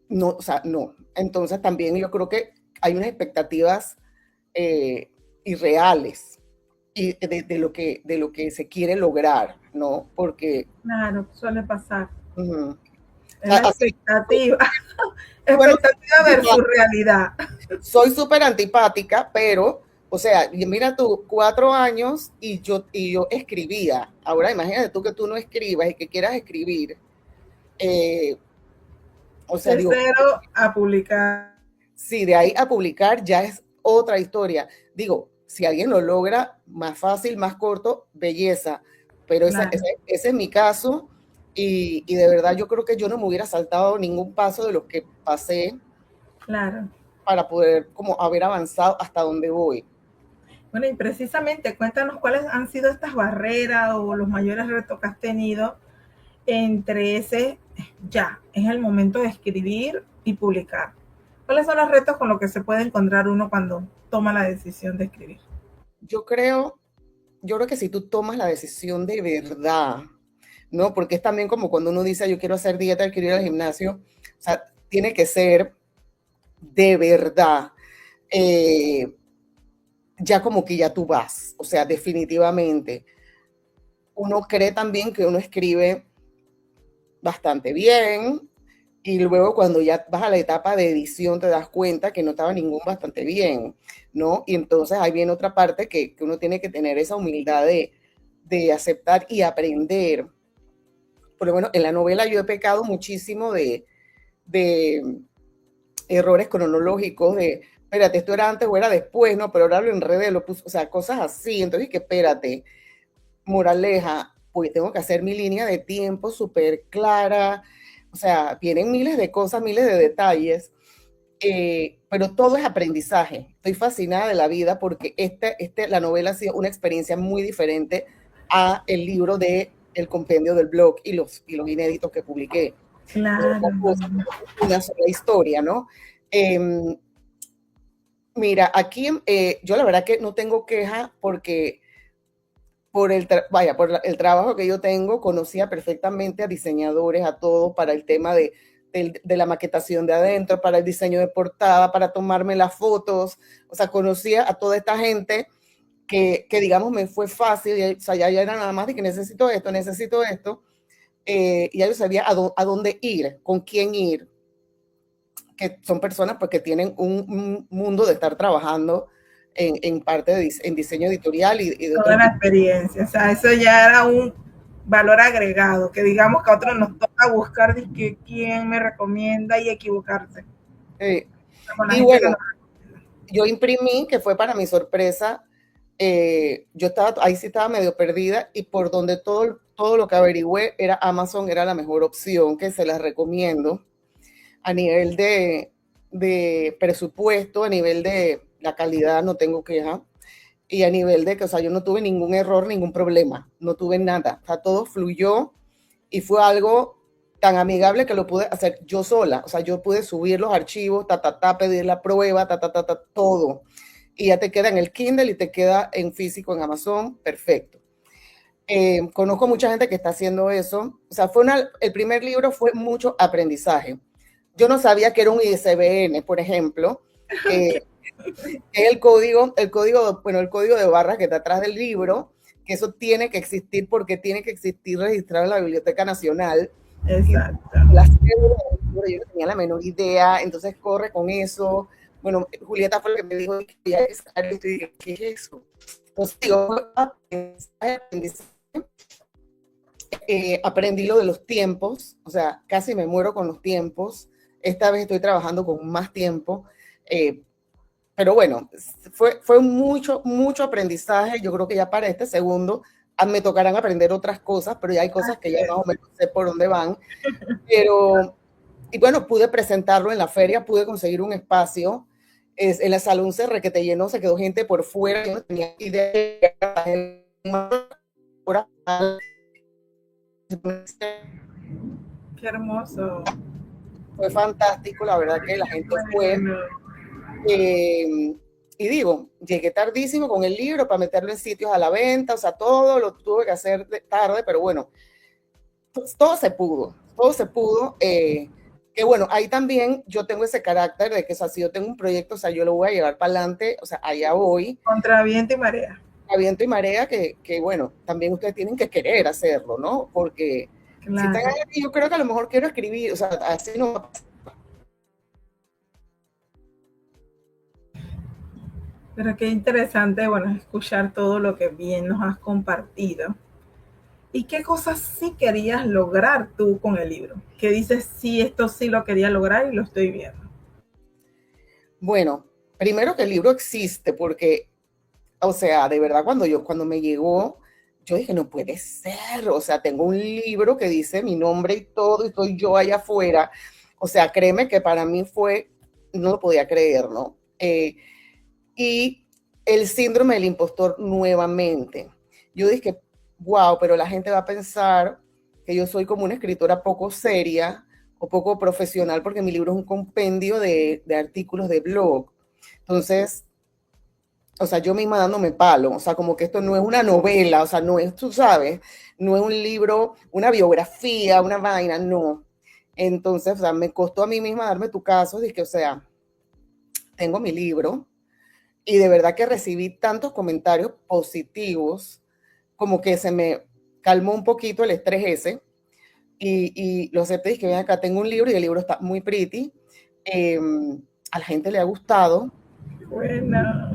no, o sea, no. Entonces también yo creo que hay unas expectativas eh, irreales y de lo que se quiere lograr, ¿no? Porque, Claro, suele pasar. uh, Es la así, expectativa. bueno, Expectativa versus realidad. soy súper antipática, pero, o sea, mira tú, 4 años y yo escribía. Ahora imagínate tú que tú no escribas y que quieras escribir. eh, o sea, De digo, cero a publicar. sí, de ahí a publicar ya es otra historia. Digo, si alguien lo logra más fácil, más corto, belleza. Pero Claro, ese es mi caso y de verdad yo creo que yo no me hubiera saltado ningún paso de los que pasé claro. para poder como haber avanzado hasta donde voy. Bueno, y precisamente cuéntanos cuáles han sido estas barreras o los mayores retos que has tenido entre ese, ya, es el momento de escribir y publicar. ¿Cuáles son los retos con los que se puede encontrar uno cuando toma la decisión de escribir? Yo creo, yo creo que si tú tomas la decisión de verdad, ¿no? Porque es también como cuando uno dice, yo quiero hacer dieta, quiero ir al gimnasio, o sea, tiene que ser de verdad. Eh, ya como que ya tú vas, o sea, definitivamente. Uno cree también que uno escribe bastante bien y luego cuando ya vas a la etapa de edición te das cuenta que no estaba ningún bastante bien, ¿no? Y entonces ahí viene otra parte que uno tiene que tener esa humildad de aceptar y aprender. Por lo menos en la novela yo he pecado muchísimo de errores cronológicos, de, espérate, esto era antes o era después, ¿no? Pero ahora lo enredé, lo puse, o sea, cosas así. Entonces, que espérate, moraleja, pues tengo que hacer mi línea de tiempo súper clara, o sea, vienen miles de cosas, miles de detalles, pero todo es aprendizaje. Estoy fascinada de la vida porque la novela ha sido una experiencia muy diferente a el libro de el compendio del blog y los inéditos que publiqué. Claro. Una sola historia, ¿no? Eh, mira, aquí yo la verdad que no tengo queja porque por el trabajo que yo tengo, conocía perfectamente a diseñadores, a todos, para el tema de la maquetación de adentro, para el diseño de portada, para tomarme las fotos. O sea, conocía a toda esta gente que digamos, me fue fácil. O sea, ya era nada más de que necesito esto, necesito esto. Y ya yo sabía a dónde ir, con quién ir, que son personas pues, que tienen un mundo de estar trabajando en parte en diseño editorial y de Toda otros la tipos. experiencia. O sea, eso ya era un valor agregado, que digamos que a otros nos toca buscar de que quién me recomienda y equivocarse. Eh, Con la y gente que bueno, nos... yo imprimí, que fue para mi sorpresa, yo estaba, ahí sí estaba medio perdida y por donde todo lo que averigüé era Amazon, era la mejor opción, que se las recomiendo a nivel de presupuesto, a nivel de la calidad, no tengo queja, y a nivel de que, o sea, yo no tuve ningún error, ningún problema, no tuve nada, o sea, todo fluyó y fue algo tan amigable que lo pude hacer yo sola, o sea, yo pude subir los archivos, pedir la prueba, todo, y ya te queda en el Kindle y te queda en físico en Amazon, perfecto. Conozco mucha gente que está haciendo eso, o sea, el primer libro fue mucho aprendizaje. Yo no sabía que era un ISBN, por ejemplo, que es bueno, el código de barras que está atrás del libro, que eso tiene que existir porque tiene que existir registrado en la Biblioteca Nacional. Y Exacto. la cédula del libro, yo no tenía la menor idea, entonces corre con eso. Bueno, Julieta fue la que me dijo que ya es esto y dije, ¿qué es eso? Entonces, digo, aprendí lo de los tiempos, o sea, casi me muero con los tiempos. Esta vez estoy trabajando con más tiempo. Pero bueno, fue mucho aprendizaje. Yo creo que ya para este segundo me tocarán aprender otras cosas, pero ya hay cosas que ya más o menos sé por dónde van. Pero, y bueno, pude presentarlo en la feria, pude conseguir un espacio. En la salón se requete llenó, se quedó gente por fuera. Yo no tenía idea. Qué hermoso. Fue fantástico, la verdad que la gente fue. Bueno, Y digo, llegué tardísimo con el libro para meterlo en sitios a la venta, o sea, todo lo tuve que hacer tarde, pero bueno, todo se pudo, todo se pudo. Que bueno, ahí también yo tengo ese carácter de que, o sea, si yo tengo un proyecto, o sea, yo lo voy a llevar para adelante, o sea, allá voy, Contra viento y marea. a viento y marea, que bueno, también ustedes tienen que querer hacerlo, ¿no? Porque si están Claro. ahí, yo creo que a lo mejor quiero escribir, o sea, así no. Pero qué interesante, bueno, escuchar todo lo que bien nos has compartido. ¿Y qué cosas sí querías lograr tú con el libro? Que dices, sí, esto sí lo quería lograr y lo estoy viendo. Bueno, primero que el libro existe, porque, o sea, de verdad, cuando me llegó, yo dije, no puede ser, o sea, tengo un libro que dice mi nombre y todo, y estoy yo allá afuera. O sea, créeme que para mí fue, no lo podía creer, ¿no? Y el síndrome del impostor nuevamente. Yo dije, wow, pero la gente va a pensar que yo soy como una escritora poco seria o poco profesional porque mi libro es un compendio de artículos de blog. Entonces, o sea, yo misma dándome palo, o sea, como que esto no es una novela, o sea, no es, tú sabes, no es un libro, una biografía, una vaina, no. Entonces, o sea, me costó a mí misma darme tu caso, dije, o sea, tengo mi libro, y de verdad que recibí tantos comentarios positivos, como que se me calmó un poquito el estrés ese, y lo acepté, y que ven acá, tengo un libro y el libro está muy pretty, eh, a la gente le ha gustado, Bueno,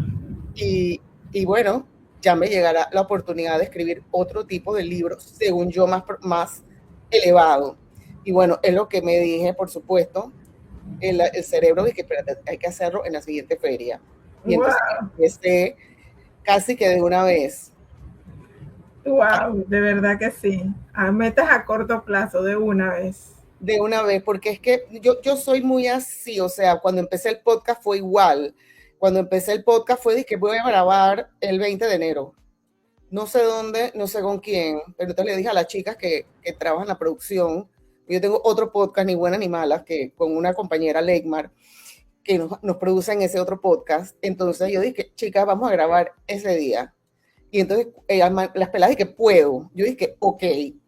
y bueno, ya me llegará la oportunidad de escribir otro tipo de libro, según yo, más elevado. Y bueno, es lo que me dije, por supuesto, el cerebro de que espérate, hay que hacerlo en la siguiente feria. Y entonces wow, empecé casi que de una vez. wow, de verdad que sí. A metas a corto plazo, de una vez. De una vez, porque es que yo soy muy así, o sea, cuando empecé el podcast fue igual. Cuando empecé el podcast fue de que voy a grabar el 20 de enero. No sé dónde, no sé con quién, pero entonces le dije a las chicas que trabajan en la producción, yo tengo otro podcast, Ni Buenas ni Malas, que con una compañera, Leigmar, que nos producen ese otro podcast. Entonces yo dije, chicas, vamos a grabar ese día. Y entonces las peladas dije, puedo. Yo dije, ok. Y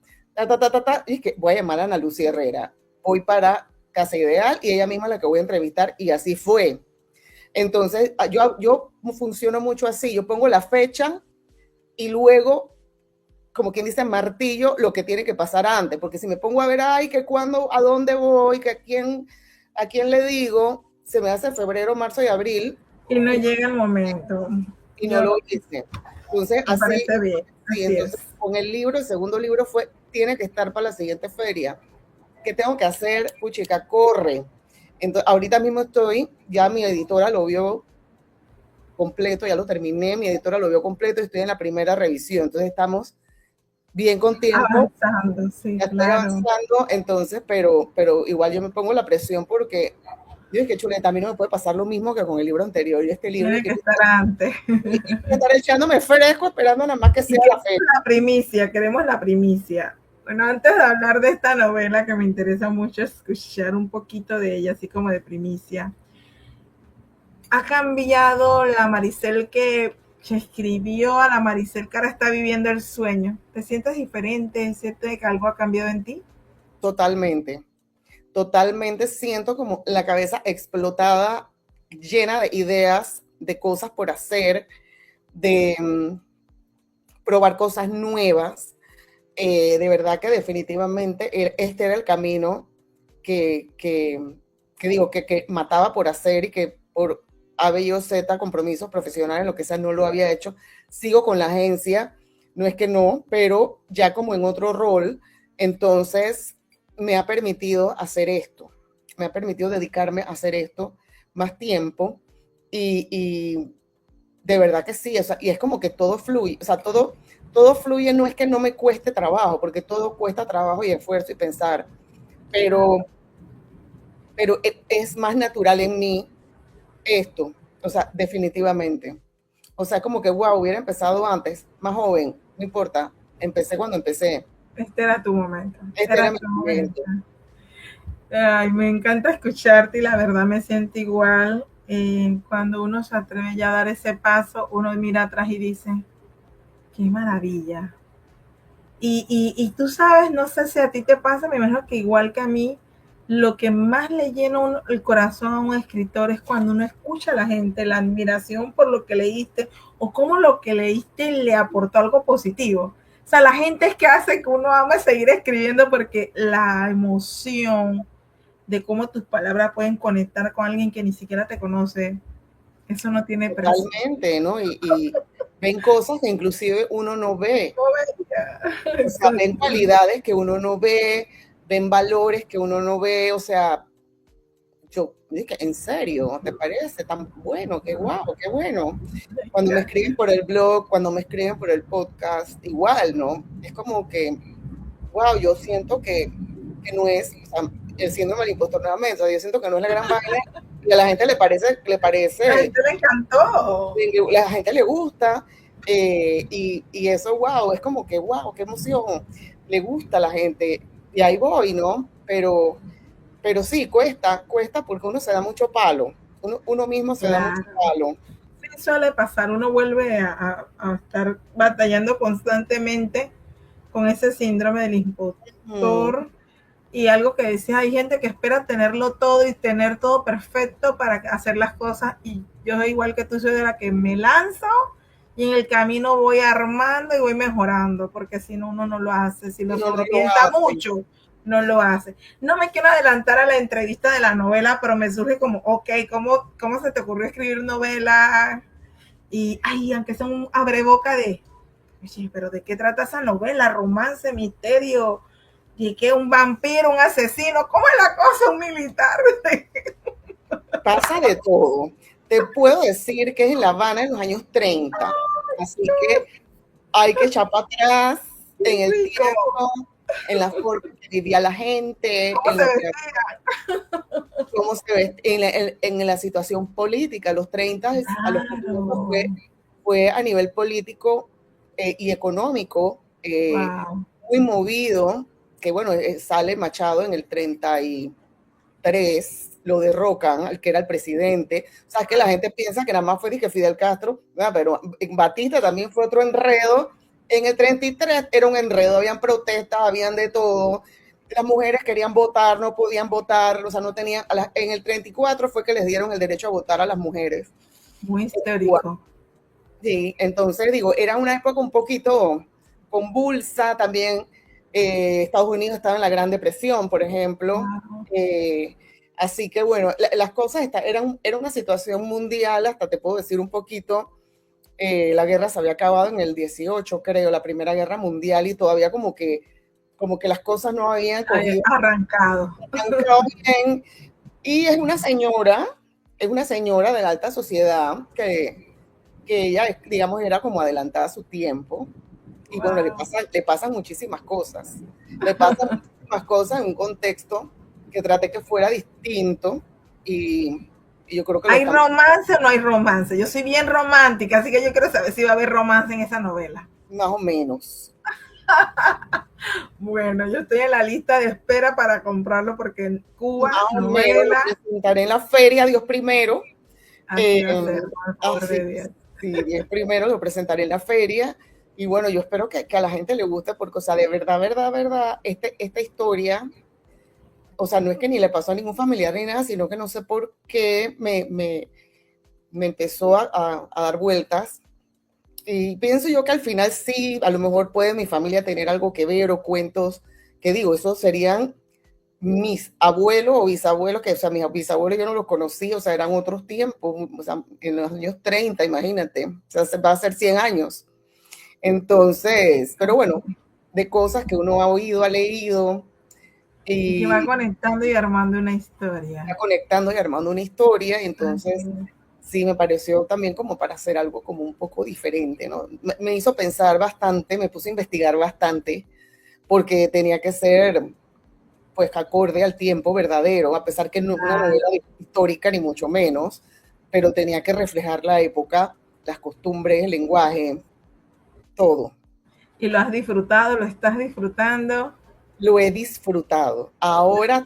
dije, voy a llamar a Ana Lucía Herrera. Voy para Casa Ideal y ella misma es la que voy a entrevistar. Y así fue. Entonces, yo funciono mucho así. Yo pongo la fecha y luego, como quien dice, martillo lo que tiene que pasar antes. Porque si me pongo a ver, ay, que cuándo, a dónde voy, que a quién le digo, se me hace febrero, marzo y abril Y no llega el momento. y no Yo, lo hice. Entonces, me así, parece bien, sí, así es. entonces con el libro, el segundo libro fue, tiene que estar para la siguiente feria. ¿Qué tengo que hacer? Puchica, corre. Entonces, ahorita mismo estoy, ya mi editora lo vio completo, ya lo terminé, mi editora lo vio completo, estoy en la primera revisión, entonces estamos bien con tiempo, Avanzando, sí, ya estoy claro. avanzando, entonces, pero igual yo me pongo la presión porque yo dije, chuleta, a mí no me puede pasar lo mismo que con el libro anterior, y este libro, Tiene que estar antes. y estar echándome fresco esperando nada más que Y sea la queremos fecha. la primicia, queremos la primicia. Bueno, antes de hablar de esta novela que me interesa mucho escuchar un poquito de ella, así como de primicia, ¿ha cambiado la Maricel que escribió a la Maricel que ahora está viviendo el sueño? ¿Te sientes diferente? ¿Sientes que algo ha cambiado en ti? Totalmente, totalmente siento como la cabeza explotada, llena de ideas, de cosas por hacer, de probar cosas nuevas. De verdad que definitivamente este era el camino que, que, que digo, que mataba por hacer y que por A, B y o Z, compromisos profesionales, lo que sea, no lo había hecho. Sigo con la agencia, no es que no, pero ya como en otro rol, entonces me ha permitido hacer esto, me ha permitido dedicarme a hacer esto más tiempo y de verdad que sí, o sea, y es como que todo fluye, o sea, todo fluye, no es que no me cueste trabajo, porque todo cuesta trabajo y esfuerzo y pensar, pero, pero es más natural en mí esto, o sea, definitivamente. O sea, como que, wow, hubiera empezado antes, más joven, no importa, empecé cuando empecé, Este era tu momento, este era era mi tu momento. momento. Ay, me encanta escucharte y la verdad me siento igual. Cuando uno se atreve ya a dar ese paso, uno mira atrás y dice, qué maravilla, Y tú sabes, no sé si a ti te pasa, me imagino que igual que a mí, lo que más le llena el corazón a un escritor es cuando uno escucha a la gente, la admiración por lo que leíste o cómo lo que leíste le aportó algo positivo. O sea, la gente es que hace que uno ame seguir escribiendo porque la emoción de cómo tus palabras pueden conectar con alguien que ni siquiera te conoce, eso no tiene precio. Totalmente, ¿no? Y ven cosas que inclusive uno no ve. O sea, ven cualidades que uno no ve, ven valores que uno no ve, o sea, yo dije, ¿en serio? ¿Te parece tan bueno? Qué guau, qué bueno. Cuando me escriben por el blog, cuando me escriben por el podcast, igual, ¿no? Es como que, wow, yo siento que no es, o sea, el síndrome del impostor nuevamente, o sea, yo siento que no es la gran vaina y a la gente La gente le encantó. la gente le gusta, y eso, wow, es como que, wow, qué emoción, le gusta a la gente, y ahí voy, ¿no? Pero sí, cuesta porque uno se da mucho palo, uno mismo se da mucho Claro. palo. Sí, suele pasar, uno vuelve a estar batallando constantemente con ese síndrome del Mm, impostor. Y algo que decía, hay gente que espera tenerlo todo y tener todo perfecto para hacer las cosas. Y yo igual que tú soy de la que me lanzo y en el camino voy armando y voy mejorando, porque si no, uno no lo hace. Si lo uno no lo sobrepiensa hace. mucho, no lo hace. No me quiero adelantar a la entrevista de la novela, pero me surge como, ok, ¿cómo se te ocurrió escribir novela? Y, ay, aunque sea un abreboca de, oye, pero ¿de qué trata esa novela? Romance, misterio, y que un vampiro, un asesino, ¿cómo es la cosa? Un militar. Pasa de todo. Te puedo decir que es en La Habana en los años 30, así que hay que echar para atrás Qué en el rico. tiempo, en la forma que vivía la gente, ¿Cómo en se lo que, vestía? cómo se ve, en la situación política. Los 30 a los que Claro. fue a nivel político, y económico, Wow. muy movido, que bueno, sale Machado en el 33, lo derrocan, al que era el presidente. O sea, es que la gente piensa que nada más fue que Fidel Castro, pero en Batista también fue otro enredo. En el 33 era un enredo, habían protestas, habían de todo. Las mujeres querían votar, no podían votar, o sea, no tenían. En el 34 fue que les dieron el derecho a votar a las mujeres. Muy histórico. Sí, entonces digo, era una época un poquito convulsa también. Estados Unidos estaba en la Gran Depresión, por ejemplo. Wow. Eh, Así que bueno, las cosas era una situación mundial, hasta te puedo decir un poquito. La guerra se había acabado en el 18, creo, la Primera Guerra Mundial, y todavía como que las cosas no habían cogido, Arrancado. arrancado bien. Y es una señora de la alta sociedad que ella, digamos, era como adelantada a su tiempo. Y bueno, Wow. le pasan muchísimas cosas. Le pasan muchísimas cosas en un contexto que traté que fuera distinto, y, y yo creo que lo ¿Hay estamos romance o no hay romance? Yo soy bien romántica, así que yo quiero saber si va a haber romance en esa novela. más o menos. Bueno, yo estoy en la lista de espera para comprarlo porque en Cuba, Más o menos lo novela, presentaré en la feria, Dios primero. así Eh, va a ser, por el favor Así, de Dios. sí, Dios primero lo presentaré en la feria. Y bueno, yo espero que a la gente le guste, porque, o sea, de verdad, verdad, verdad, esta historia, o sea, no es que ni le pasó a ningún familiar ni nada, sino que no sé por qué me empezó a dar vueltas. Y pienso yo que al final sí, a lo mejor puede mi familia tener algo que ver, o cuentos que digo, esos serían mis abuelos o bisabuelos, que, o sea, mis bisabuelos yo no los conocí, o sea, eran otros tiempos, o sea, en los años 30, imagínate, o sea, va a ser 100 años. Entonces, pero bueno, de cosas que uno ha oído, ha leído, Y que va y conectando y armando una está historia. conectando y armando una historia. Y Así entonces es. sí me pareció también como para hacer algo como un poco diferente, ¿no? Me hizo pensar bastante, me puse a investigar bastante, porque tenía que ser, pues, acorde al tiempo verdadero, a pesar que no es una novela histórica ni mucho menos, pero tenía que reflejar la época, las costumbres, el lenguaje, todo. Y lo has disfrutado, lo estás disfrutando. Lo he disfrutado. Ahora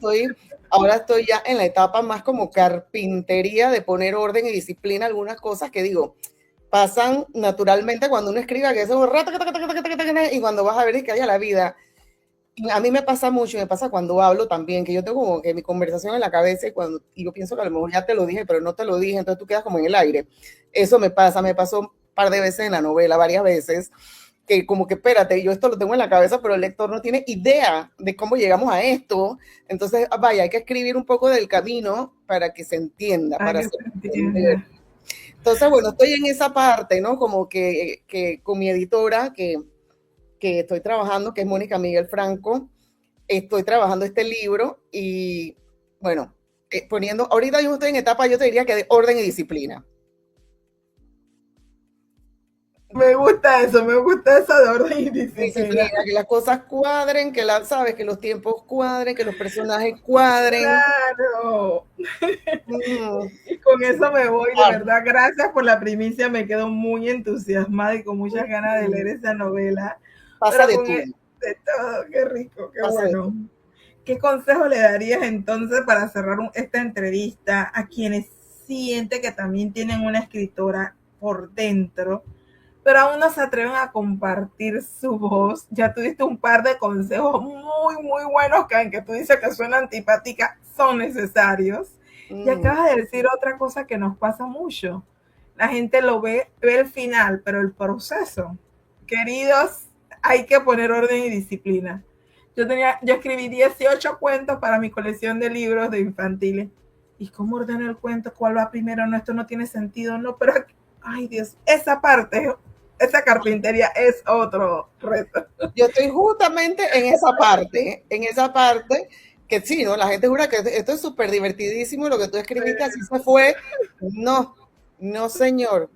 estoy ya en la etapa más como carpintería, de poner orden y disciplina, algunas cosas que digo, pasan naturalmente cuando uno escribe, que eso y cuando vas a ver es que haya la vida. A mí me pasa mucho, me pasa cuando hablo también, que yo tengo como que mi conversación en la cabeza y yo pienso que a lo mejor ya te lo dije, pero no te lo dije, entonces tú quedas como en el aire. Eso me pasa, me pasó un par de veces en la novela, varias veces, que como que espérate, yo esto lo tengo en la cabeza, pero el lector no tiene idea de cómo llegamos a esto. Entonces, vaya, hay que escribir un poco del camino para que se entienda, Para para que hacer se entender. entienda. Entonces, bueno, estoy en esa parte, ¿no? Como que con mi editora que estoy trabajando, que es Mónica Miguel Franco, estoy trabajando este libro y, bueno, ahorita yo estoy en etapa, yo te diría que de orden y disciplina. Me gusta eso de orden y disciplina. Disciplina, que las cosas cuadren, sabes, que los tiempos cuadren, que los personajes cuadren. Claro. Mm, Y con sí, eso me voy, de verdad, gracias por la primicia, me quedo muy entusiasmada y con muchas ganas de leer esa novela, pasa pero de con todo, de todo, qué rico, qué pasa de bueno. todo. ¿Qué consejo le darías entonces para cerrar esta entrevista a quienes sienten que también tienen una escritora por dentro, pero aún no se atreven a compartir su voz? Ya tuviste un par de consejos muy, muy buenos que aunque tú dices que suena antipática, son necesarios. Y Mm, acabas de decir otra cosa que nos pasa mucho. La gente ve el final, pero el proceso. Queridos, hay que poner orden y disciplina. Yo escribí 18 cuentos para mi colección de libros de infantiles. ¿Y cómo ordeno el cuento? ¿Cuál va primero? No, esto no tiene sentido, no, pero, ay Dios, esa parte, esa carpintería es otro reto. yo estoy justamente en esa parte que sí, ¿no? La gente jura que esto es súper divertidísimo, lo que tú escribiste así se fue. No, no, señor.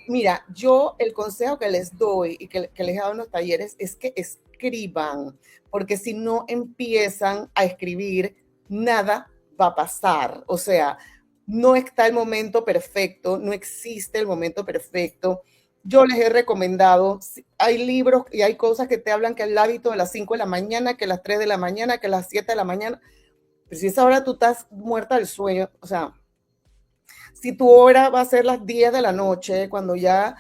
Mira, yo el consejo que les doy y que les he dado en los talleres es que escriban, porque si no empiezan a escribir, nada va a pasar. O sea, no está el momento perfecto, no existe el momento perfecto. Yo les he recomendado, hay libros y hay cosas que te hablan que el hábito de las 5 de la mañana, que las 3 de la mañana, que las 7 de la mañana, pero si esa hora tú estás muerta del sueño, o sea, si tu hora va a ser las 10 de la noche, cuando ya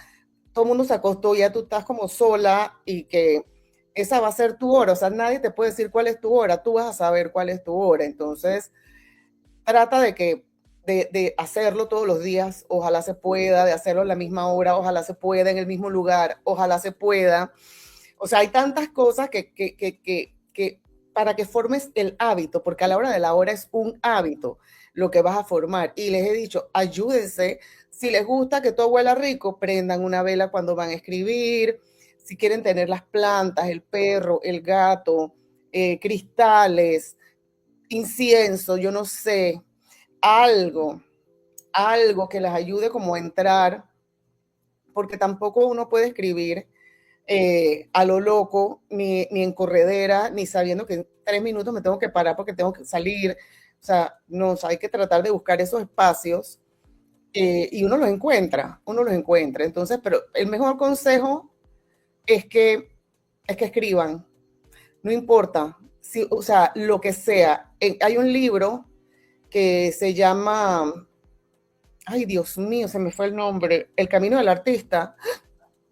todo el mundo se acostó, ya tú estás como sola y que esa va a ser tu hora, o sea, nadie te puede decir cuál es tu hora, tú vas a saber cuál es tu hora, entonces trata de hacerlo todos los días, ojalá se pueda, de hacerlo a la misma hora, ojalá se pueda en el mismo lugar, ojalá se pueda. O sea, hay tantas cosas que para que formes el hábito, porque a la hora de la hora es un hábito lo que vas a formar. Y les he dicho, ayúdense. Si les gusta que todo huela rico, prendan una vela cuando van a escribir. Si quieren tener las plantas, el perro, el gato, cristales, incienso, yo no sé, algo, algo que les ayude como a entrar, porque tampoco uno puede escribir a lo loco, ni en corredera, ni sabiendo que en 3 minutos me tengo que parar porque tengo que salir. O sea, no, o sea, hay que tratar de buscar esos espacios y uno los encuentra. Entonces, pero el mejor consejo es que escriban, no importa, si, o sea, lo que sea. Hay un libro que se llama, ay Dios mío, se me fue el nombre, El Camino del Artista,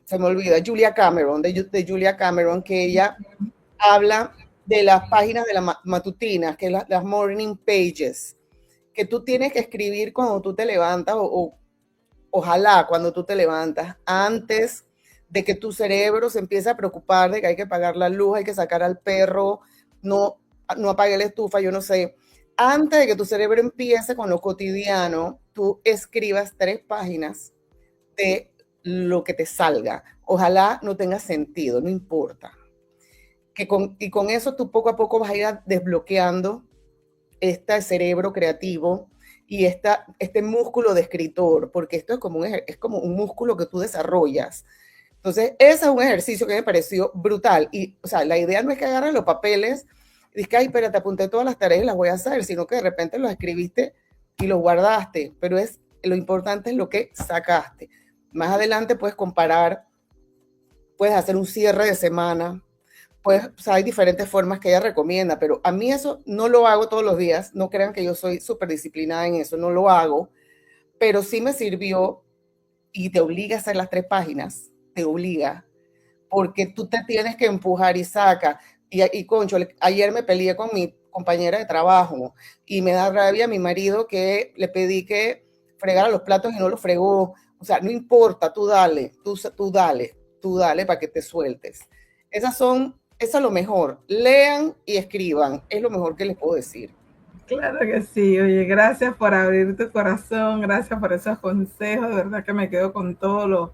se me olvida, Julia Cameron, de Julia Cameron, que ella habla de las páginas de las matutinas, que es las morning pages, que tú tienes que escribir cuando tú te levantas ojalá cuando tú te levantas, antes de que tu cerebro se empiece a preocupar de que hay que pagar la luz, hay que sacar al perro, no, no apague la estufa, yo no sé. Antes de que tu cerebro empiece con lo cotidiano, tú escribas 3 páginas de lo que te salga. Ojalá no tenga sentido, no importa. Y con eso tú poco a poco vas a ir desbloqueando este cerebro creativo y este músculo de escritor, porque esto es como un músculo que tú desarrollas. Entonces, ese es un ejercicio que me pareció brutal. Y, o sea, la idea no es que agarres los papeles y dices, ay, espera, te apunté todas las tareas y las voy a hacer, sino que de repente los escribiste y los guardaste, pero lo importante es lo que sacaste. Más adelante puedes comparar, puedes hacer un cierre de semana, pues o sea, hay diferentes formas que ella recomienda, pero a mí eso no lo hago todos los días, no crean que yo soy súper disciplinada en eso, no lo hago, pero sí me sirvió y te obliga a hacer las 3 páginas, te obliga, porque tú te tienes que empujar y saca. Y concho, ayer me peleé con mi compañera de trabajo y me da rabia a mi marido que le pedí que fregara los platos y no los fregó. O sea, no importa, tú dale, tú dale para que te sueltes. Eso es lo mejor. Lean y escriban, es lo mejor que les puedo decir. Claro que sí, oye, gracias por abrir tu corazón, gracias por esos consejos, de verdad que me quedo con todo lo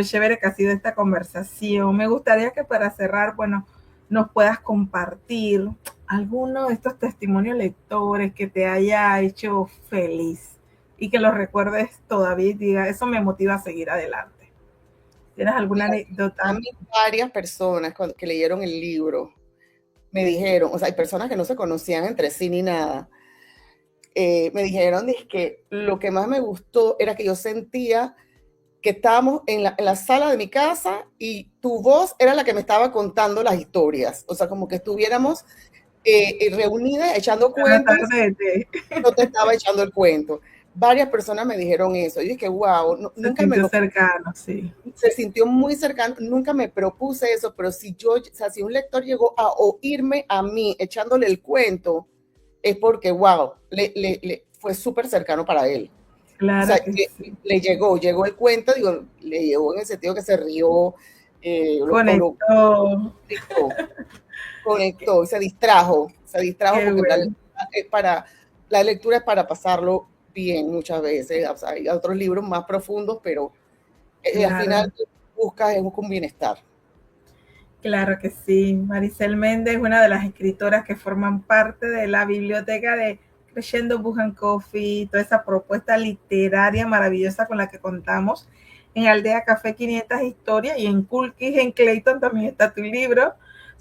chévere que ha sido esta conversación. Me gustaría que para cerrar, bueno, nos puedas compartir alguno de estos testimonios lectores que te haya hecho feliz y que los recuerdes todavía y diga, eso me motiva a seguir adelante. ¿Tienes alguna anécdota? A mí varias personas que leyeron el libro me dijeron, o sea, hay personas que no se conocían entre sí ni nada, me dijeron que lo que más me gustó era que yo sentía que estábamos en la sala de mi casa y tu voz era la que me estaba contando las historias, o sea, como que estuviéramos reunidas echando cuentos, no te estaba echando el cuento. Varias personas me dijeron eso, y dije, wow, nunca me lo... cercano, sí. Se sintió muy cercano, nunca me propuse eso, pero si si un lector llegó a oírme a mí echándole el cuento, es porque, wow, le fue súper cercano para él. Claro, o sea, que sí. Le llegó el cuento, digo, le llegó en el sentido que se rió, conectó, se distrajo Qué porque bueno. la lectura es para pasarlo bien muchas veces. O sea, hay otros libros más profundos, pero claro, al final buscas un bienestar. Claro que sí. Maricel Méndez es una de las escritoras que forman parte de la biblioteca de Crescendo Book and Coffee, toda esa propuesta literaria maravillosa con la que contamos. En Aldea Café 500 Historias y en Cool Kids en Clayton también está tu libro.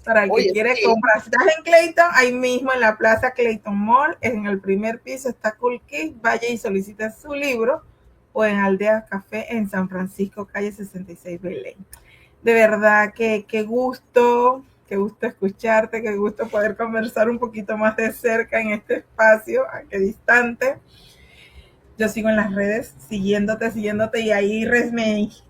Para el que quiere comprar, si estás en Clayton, ahí mismo en la plaza Clayton Mall, en el primer piso está Cool Kids, vaya y solicita su libro, o en Aldea Café en San Francisco, calle 66 Belén. De verdad que qué gusto escucharte, qué gusto poder conversar un poquito más de cerca en este espacio, aunque distante. Yo sigo en las redes siguiéndote y ahí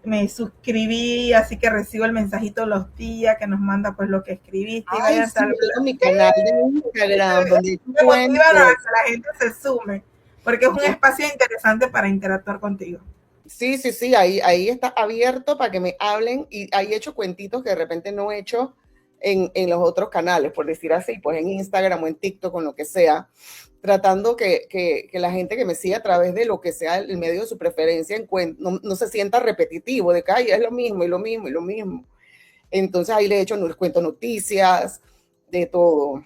me suscribí, así que recibo el mensajito los días que nos manda pues lo que escribiste. Ay, y vaya sí, mi canal de Instagram, donde me motivan a que la gente se sume, porque es un espacio interesante para interactuar contigo. Sí, ahí está abierto para que me hablen y ahí he hecho cuentitos que de repente no he hecho en los otros canales, por decir así, pues en Instagram o en TikTok, con lo que sea, tratando que la gente que me siga a través de lo que sea el medio de su preferencia no se sienta repetitivo, de que ay, es lo mismo y lo mismo y lo mismo. Entonces ahí les cuento noticias, de todo.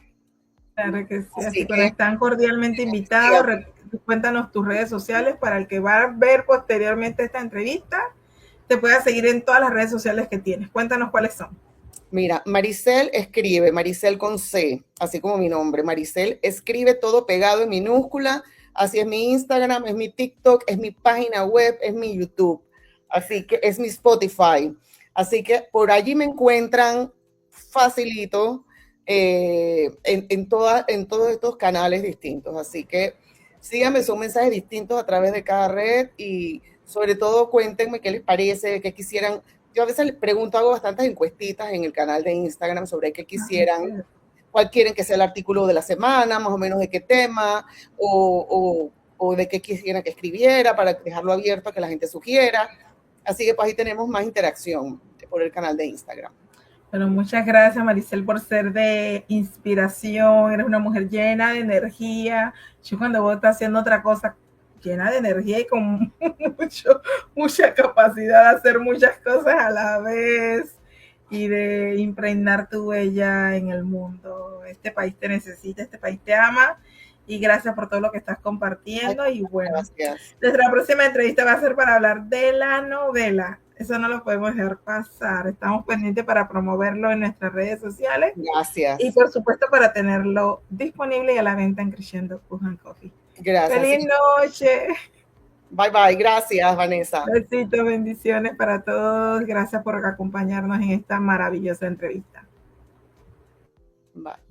Claro que sí, así que están cordialmente invitados. Cuéntanos tus redes sociales para el que va a ver posteriormente esta entrevista, te pueda seguir en todas las redes sociales que tienes. Cuéntanos cuáles son. Mira, Maricel escribe, Maricel con C, así como mi nombre. Maricel escribe todo pegado en minúscula, así es mi Instagram, es mi TikTok, es mi página web, es mi YouTube, así que es mi Spotify. Así que por allí me encuentran facilito en todos estos canales distintos. Así que síganme, son mensajes distintos a través de cada red y sobre todo cuéntenme qué les parece, qué quisieran. Yo a veces les pregunto, hago bastantes encuestitas en el canal de Instagram sobre qué quisieran, cuál quieren que sea el artículo de la semana, más o menos de qué tema, o de qué quisieran que escribiera, para dejarlo abierto a que la gente sugiera. Así que pues ahí tenemos más interacción por el canal de Instagram. Bueno, muchas gracias, Maricel, por ser de inspiración. Eres una mujer llena de energía. Yo cuando vos estás haciendo otra cosa, llena de energía y con mucha capacidad de hacer muchas cosas a la vez y de impregnar tu huella en el mundo. Este país te necesita, este país te ama y gracias por todo lo que estás compartiendo. Ay, y bueno, gracias. Nuestra próxima entrevista va a ser para hablar de la novela. Eso no lo podemos dejar pasar. Estamos pendientes para promoverlo en nuestras redes sociales. Gracias. Y por supuesto para tenerlo disponible y a la venta en Crescendo Book and Coffee. Gracias. Feliz noche. Bye, bye. Gracias, Vanessa. Besitos, bendiciones para todos. Gracias por acompañarnos en esta maravillosa entrevista. Bye.